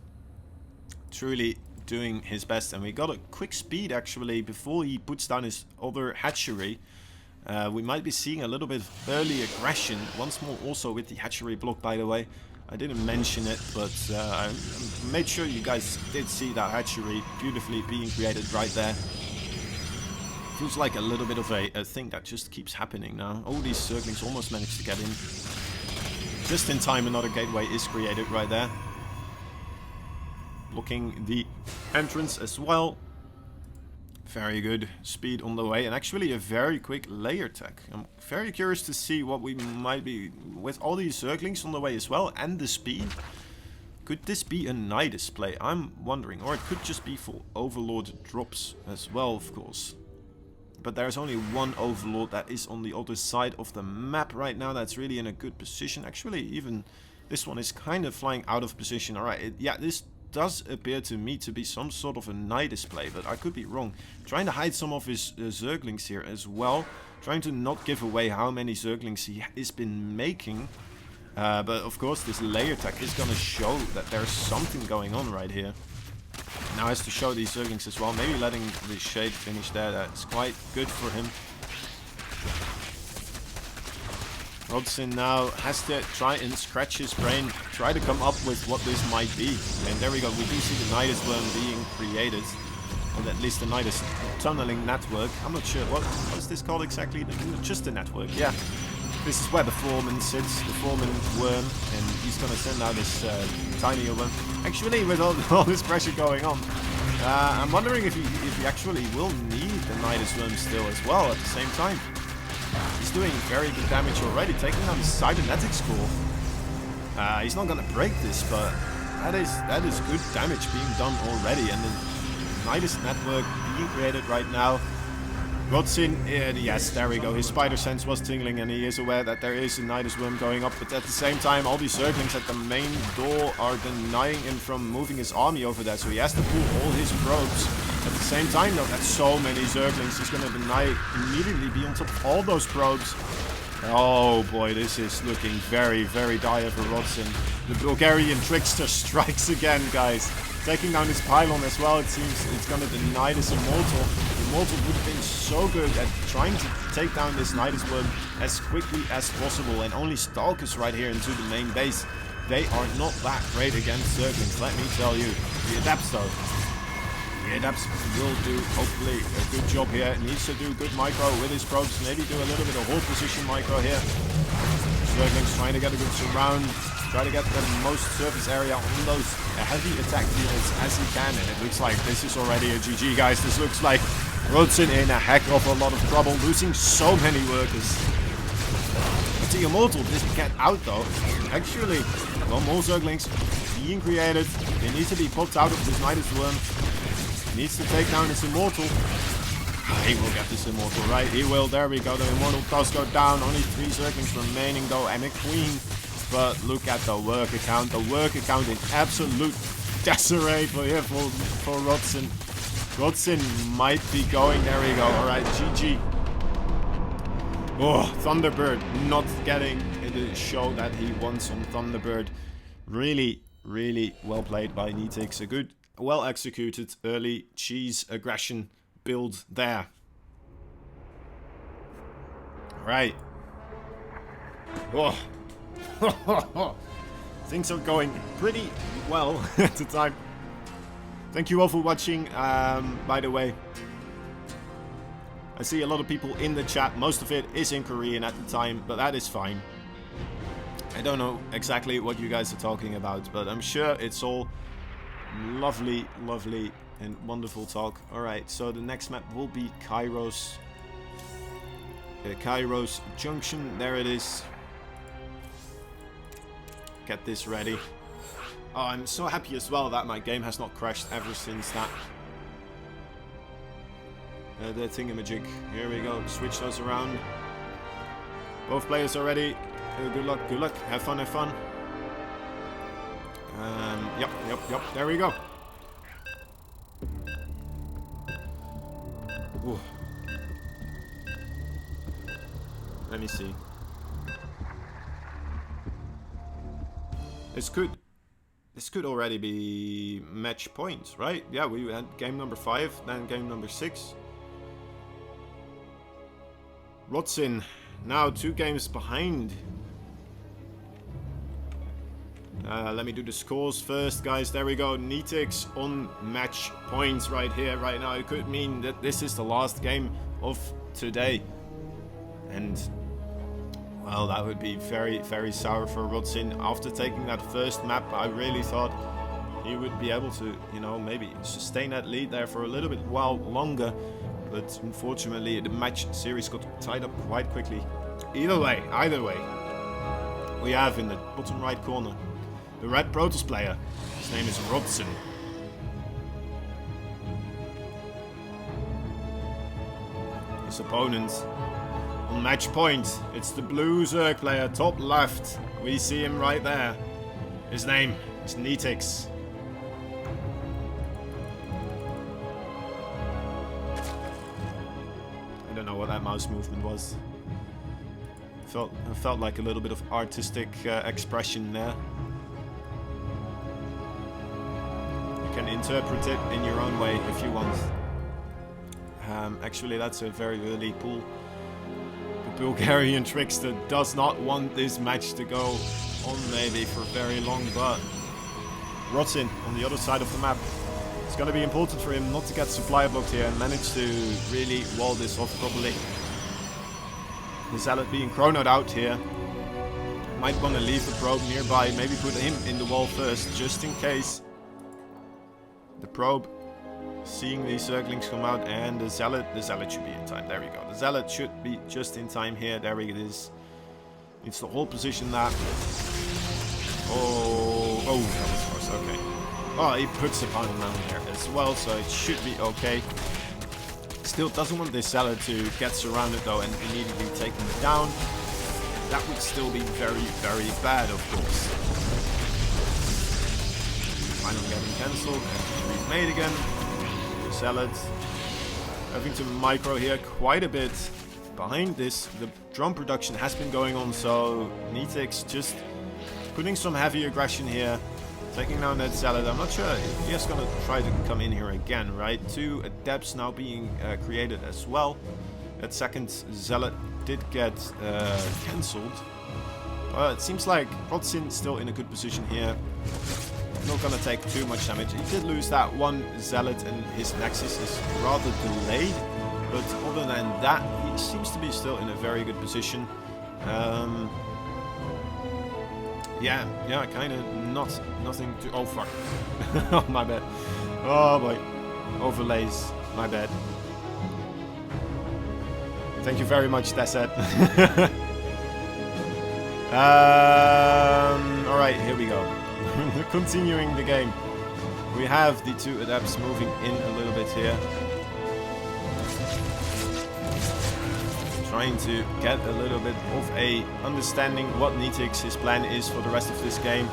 Truly doing his best, and we got a quick speed actually before he puts down his other hatchery. We might be seeing a little bit of early aggression once more, also with the hatchery block, by the way. I didn't mention it, but I made sure you guys did see that hatchery beautifully being created right there. Feels like a little bit of a thing that just keeps happening now. All these circlings almost managed to get in. Just in time, another gateway is created right there. Blocking the entrance as well. Very good speed on the way, and actually a very quick layer tech. I'm very curious to see what we might be with all these circlings on the way as well, and the speed. Could this be a Nitix play? I'm wondering, or it could just be for Overlord drops as well, of course. But there's only one Overlord that is on the other side of the map right now. That's really in a good position. Actually, even this one is kind of flying out of position. Alright, yeah, this does appear to me to be some sort of a Nitix play, but I could be wrong. Trying to hide some of his Zerglings here as well. Trying to not give away how many Zerglings he has been making. But of course this layer tech is going to show that there's something going on right here. Now has to show these Zerglings as well. Maybe letting the Shade finish there. That's quite good for him. Rodzyn now has to try and scratch his brain, try to come up with what this might be. And there we go, we do see the Nitix worm being created. Or at least the Nitix tunneling network. I'm not sure, what is this called exactly? Just a network, yeah. This is where the foreman sits, the foreman worm, and he's gonna send out this tiny worm. Actually, with all this pressure going on, I'm wondering if he actually will need the Nitix worm still as well at the same time. He's doing very good damage already, taking down the cybernetics core. He's not gonna break this, but that is good damage being done already, and the Nitix network being created right now. Rodzyn, yes, there we go. His spider sense was tingling, and he is aware that there is a Nitix worm going up. But at the same time, all these Zerglings at the main door are denying him from moving his army over there. So he has to pull all his probes. At the same time, though, that's so many Zerglings. He's going to deny immediately, be on top of all those probes. Oh boy, this is looking very, very dire for Rodzyn. The Bulgarian trickster strikes again, guys. Taking down this pylon as well, it seems it's going to deny this Immortal. Immortal would have been so good at trying to take down this Nitix worm as quickly as possible. And only Stalkers right here into the main base. They are not that great against Zerglings, let me tell you. The Adepts though. The Adepts will do, hopefully, a good job here. Needs to do good micro with his probes. Maybe do a little bit of hold position micro here. Zerglings trying to get a good surround. Try to get the most surface area on those heavy attack units as he can. And it looks like this is already a GG, guys. This looks like Rodzyn in a heck of a lot of trouble. Losing so many workers. But the Immortal didn't get out, though. Actually, no more Zerglings being created. They need to be popped out of this Nitix worm. Needs to take down this Immortal. He will get this Immortal, right? He will. There we go. The Immortal does go down. Only 3 Zerglings remaining, though, and a Queen. But look at the worker count. The worker count in absolute disarray for Rodzyn. Rodzyn might be going. There we go. Alright, GG. Oh, Thunderbird not getting the show that he wants on Thunderbird. Really, really well played by Nitix. A good, well executed early cheese aggression build there. Alright. Oh. Things are going pretty well at the time. Thank you all for watching. By the way, I see a lot of people in the chat. Most of it is in Korean at the time, but that is fine. I don't know exactly what you guys are talking about, but I'm sure it's all lovely, lovely and wonderful talk. Alright, so the next map will be Kairos. Kairos Junction, there it is. get this ready. Oh, I'm so happy as well that my game has not crashed ever since that. The thingamajig. Here we go. Switch those around. Both players are ready. Good luck, good luck. Have fun, have fun. Yep. There we go. Ooh. Let me see. This could already be match points, right? Yeah, we had game number 5, then game number 6. Rodzyn, now 2 games behind. Let me do the scores first, guys. There we go. Nitix on match points right here, right now. It could mean that this is the last game of today. And, well, that would be very, very sour for Rodzyn. After taking that first map, I really thought he would be able to, you know, maybe sustain that lead there for a little bit while longer. But unfortunately, the match series got tied up quite quickly. Either way, we have in the bottom right corner the red Protoss player. His name is Rodzyn. His opponent on match point, it's the blue Zerg player, top left. We see him right there. His name is Nitix. I don't know what that mouse movement was. Felt like a little bit of artistic expression there. You can interpret it in your own way if you want. Actually, that's a very early pull. The Bulgarian trickster does not want this match to go on maybe for very long, but Rodzyn on the other side of the map. It's going to be important for him not to get supply blocked here and manage to really wall this off properly. The Zealot being chronoed out here. Might want to leave the probe nearby, maybe put him in the wall first, just in case. The probe seeing these Zerglings come out, and the Zealot should be in time. There we go. The Zealot should be just in time here. There it is. It's the whole position that. Oh, that was close. Okay. Oh, he puts a pound down there as well, so it should be okay. Still doesn't want this Zealot to get surrounded though and immediately taken down. That would still be very, very bad, of course. Finally getting cancelled and remade again. Zealot having to micro here quite a bit. Behind this, the drone production has been going on, so Nitix just putting some heavy aggression here. Taking down that Zealot. I'm not sure if he's going to try to come in here again, right? 2 adepts now being created as well. That second Zealot did get cancelled. It seems like Rodzyn still in a good position here. Not going to take too much damage. He did lose that one Zealot and his Nexus is rather delayed. But other than that, he seems to be still in a very good position. Yeah, kind of nothing to... Oh, fuck. Oh, my bad. Oh, boy. Overlays. My bad. Thank you very much, Tesset. Alright, here we go. Continuing the game. We have the 2 adepts moving in a little bit here. Trying to get a little bit of a understanding what Nitix's plan is for the rest of this game.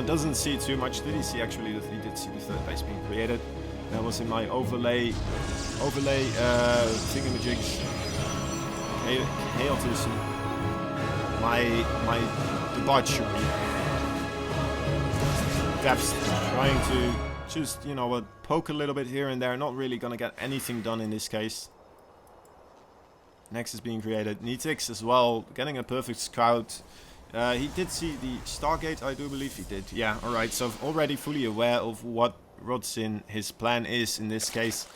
Doesn't see too much. Did he see actually that he did see the 3rd base being created? That was in my overlay thingamajigs. Chaotism. My debauchery. Depths trying to just, you know, poke a little bit here and there. Not really gonna get anything done in this case. Next is being created. Nitix as well, getting a perfect scout. He did see the Stargate, I do believe he did. Yeah, alright, so already fully aware of what Rodzyn, his plan is in this case.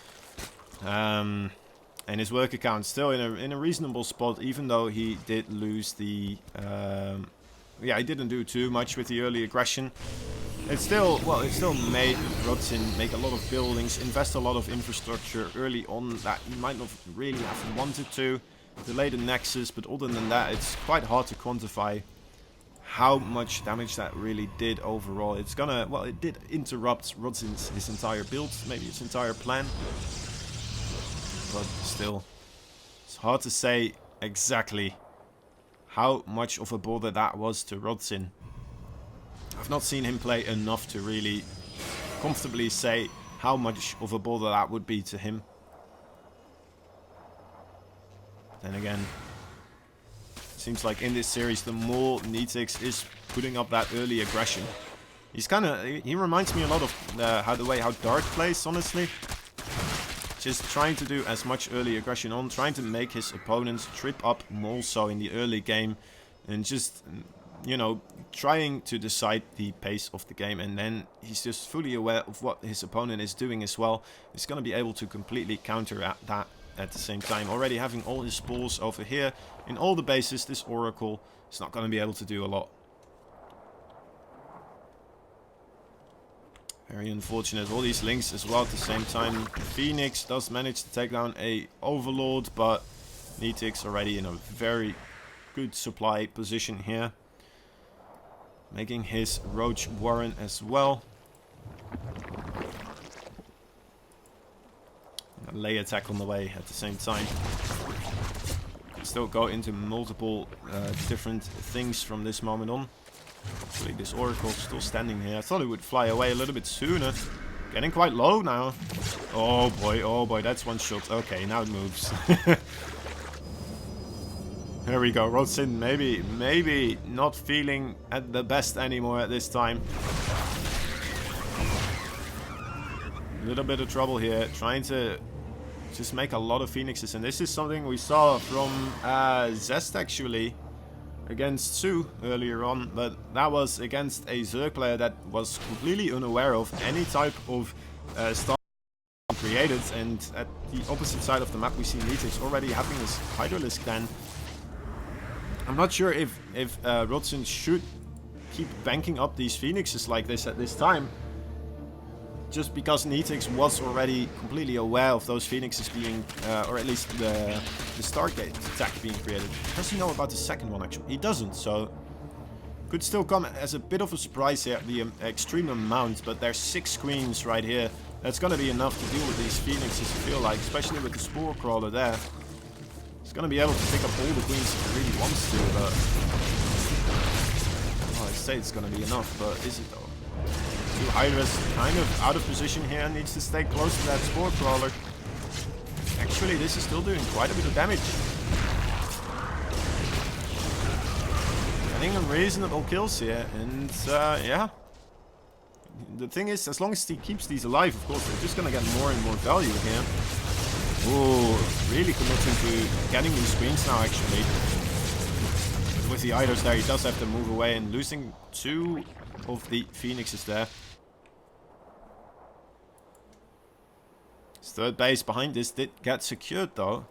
And his work account still in a reasonable spot, even though he did lose the... yeah, he didn't do too much with the early aggression. It still made Rodzyn make a lot of buildings, invest a lot of infrastructure early on that he might not really have wanted to. Delay the Nexus, but other than that, it's quite hard to quantify how much damage that really did overall. It's gonna, well, it did interrupt Rodzyn's his entire build, maybe his entire plan. But still, it's hard to say exactly how much of a bother that was to Rodzyn. I've not seen him play enough to really comfortably say how much of a bother that would be to him. Then again, it seems like in this series, the more Nitix is putting up that early aggression, he reminds me a lot of how Dart plays, honestly. Just trying to do as much early aggression on, trying to make his opponents trip up more so in the early game, and just, you know, trying to decide the pace of the game. And then he's just fully aware of what his opponent is doing as well. He's going to be able to completely counter that at the same time. Already having all his spores over here in all the bases, this Oracle is not going to be able to do a lot. Very unfortunate. All these links as well at the same time. Phoenix does manage to take down a Overlord, but Nitix already in a very good supply position here. Making his Roach Warren as well. A lay attack on the way at the same time. Still go into multiple different things from this moment on. Hopefully this Oracle is still standing here. I thought it would fly away a little bit sooner. Getting quite low now. Oh boy, that's one shot. Okay, now it moves. There we go. Rodzyn maybe not feeling at the best anymore at this time. A little bit of trouble here. Trying to just make a lot of Phoenixes. And this is something we saw from Zest actually against Sue earlier on, but that was against a Zerg player that was completely unaware of any type of start created, and at the opposite side of the map we see Nitix already having his Hydralisk then. I'm not sure if Rodzyn should keep banking up these Phoenixes like this at this time, just because Nitix was already completely aware of those Phoenixes being, or at least the Stargate attack being created. Does he know about the second one actually? He doesn't, so could still come as a bit of a surprise here, the extreme amount, but there's 6 screens right here. That's gonna be enough to deal with these Phoenixes, I feel like, especially with the Spore Crawler there. He's gonna be able to pick up all the queens if he really wants to, but well, I'd say it's gonna be enough, but is it though? 2 Hydras kind of out of position here, needs to stay close to that Spore Crawler. Actually, this is still doing quite a bit of damage. Getting reasonable kills here, and yeah. The thing is, as long as he keeps these alive, of course, they're just gonna get more and more value here. Ooh, really committing to getting these screens now, actually. But with the Hydras there, he does have to move away, and losing 2 of the Phoenixes there. His third base behind this did get secured though.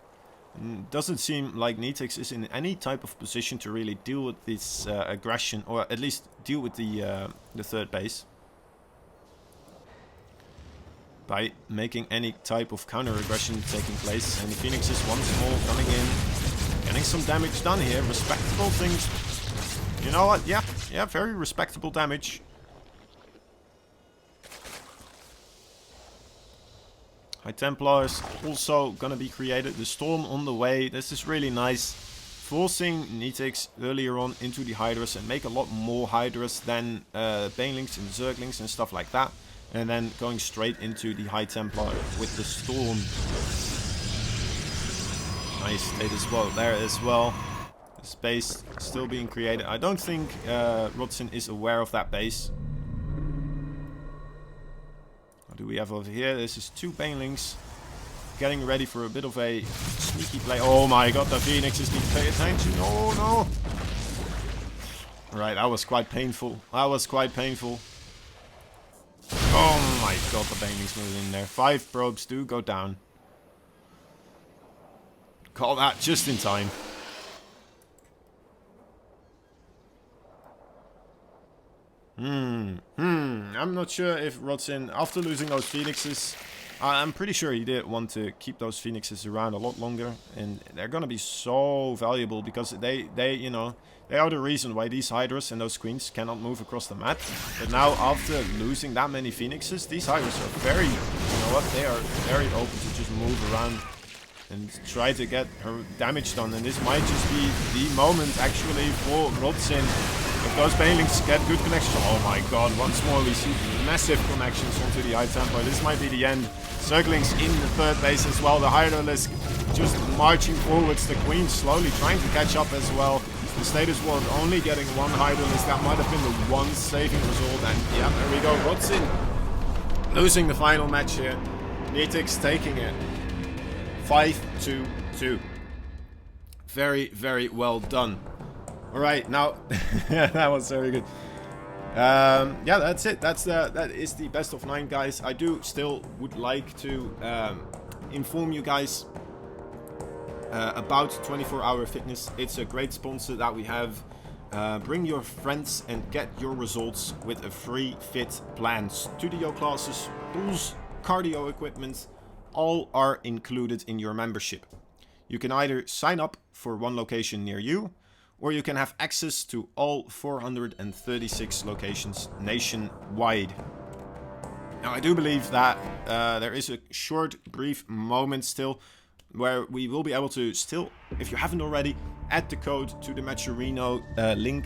Doesn't seem like Nitix is in any type of position to really deal with this aggression, or at least deal with the third base by making any type of counter aggression taking place. And the Phoenixes once more coming in, getting some damage done here. Respectable things. You know what? Yeah, very respectable damage. High Templars also gonna be created. The Storm on the way. This is really nice. Forcing Nitix earlier on into the Hydras and make a lot more Hydras than Banelings and Zerglings and stuff like that. And then going straight into the High Templar with the Storm. Nice status well there as well. The space still being created. I don't think Rodzyn is aware of that base. What do we have over here? This is 2 Banelings getting ready for a bit of a sneaky play. Oh my god, the Phoenixes need to pay attention. Oh no! Right, that was quite painful. That was quite painful. Oh my god, the Banelings moved in there. 5 probes do go down. Call that just in time. I'm not sure if Rodzyn, after losing those Phoenixes, I'm pretty sure he did want to keep those Phoenixes around a lot longer, and they're gonna be so valuable because they you know, They are the reason why these Hydras and those Queens cannot move across the map. But now, after losing that many Phoenixes, these Hydras are very, you know what, they are very open to just move around and try to get her damage done. And this might just be the moment, actually, for Rodzyn. If those Banelings get good connections, oh my god, once more we see massive connections onto the high tempo. This might be the end. Circlings in the third base as well. The Hydralisk just marching forwards. The Queen slowly trying to catch up as well. The Status Ward only getting one Hydralisk. That might have been the one saving result. And yeah, there we go. Rodzyn losing the final match here. Nitix taking it. 5-2-2. Very, very well done. Alright, now that was very good. Yeah, that's it. That is the best of 9, guys. I do still would like to inform you guys about 24-Hour Fitness. It's a great sponsor that we have. Bring your friends and get your results with a free fit plan. Studio classes, pools, cardio equipment, all are included in your membership. You can either sign up for one location near you, or you can have access to all 436 locations nationwide. Now, I do believe that there is a short, brief moment still where we will be able to still, if you haven't already, add the code to the Matcherino link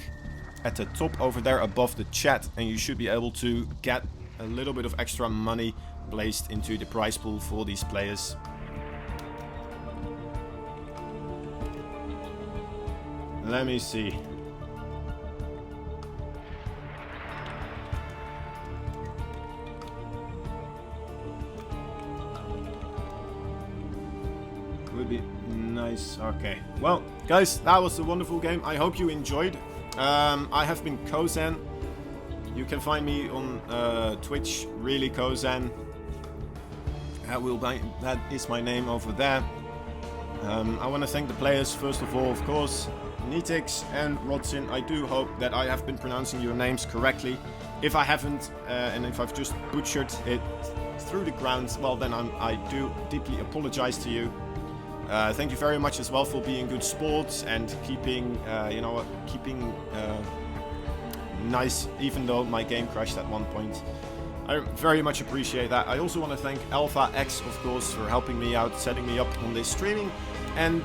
at the top over there above the chat, and you should be able to get a little bit of extra money placed into the prize pool for these players. Let me see. Would be nice. Okay. Well, guys, that was a wonderful game. I hope you enjoyed. I have been Kozan. You can find me on Twitch, really Kozan. That is my name over there. I want to thank the players first of all, of course. Nitix and Rodzyn, I do hope that I have been pronouncing your names correctly. If I haven't, and if I've just butchered it through the ground, well then I do deeply apologize to you. Thank you very much as well for being good sports and keeping, keeping nice, even though my game crashed at one point. I very much appreciate that. I also want to thank Alpha X, of course, for helping me out, setting me up on this streaming. And,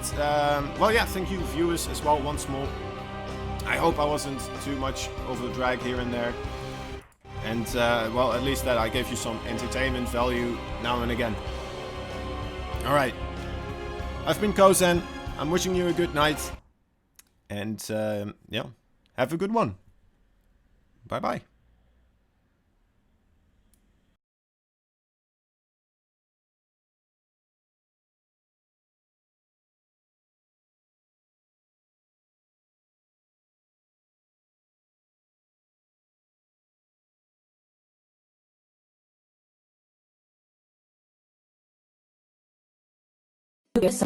well, yeah, thank you, viewers, as well, once more. I hope I wasn't too much of a drag here and there. And, well, at least that I gave you some entertainment value now and again. Alright. I've been Kozan. I'm wishing you a good night. And, yeah, have a good one. Bye-bye. Yes.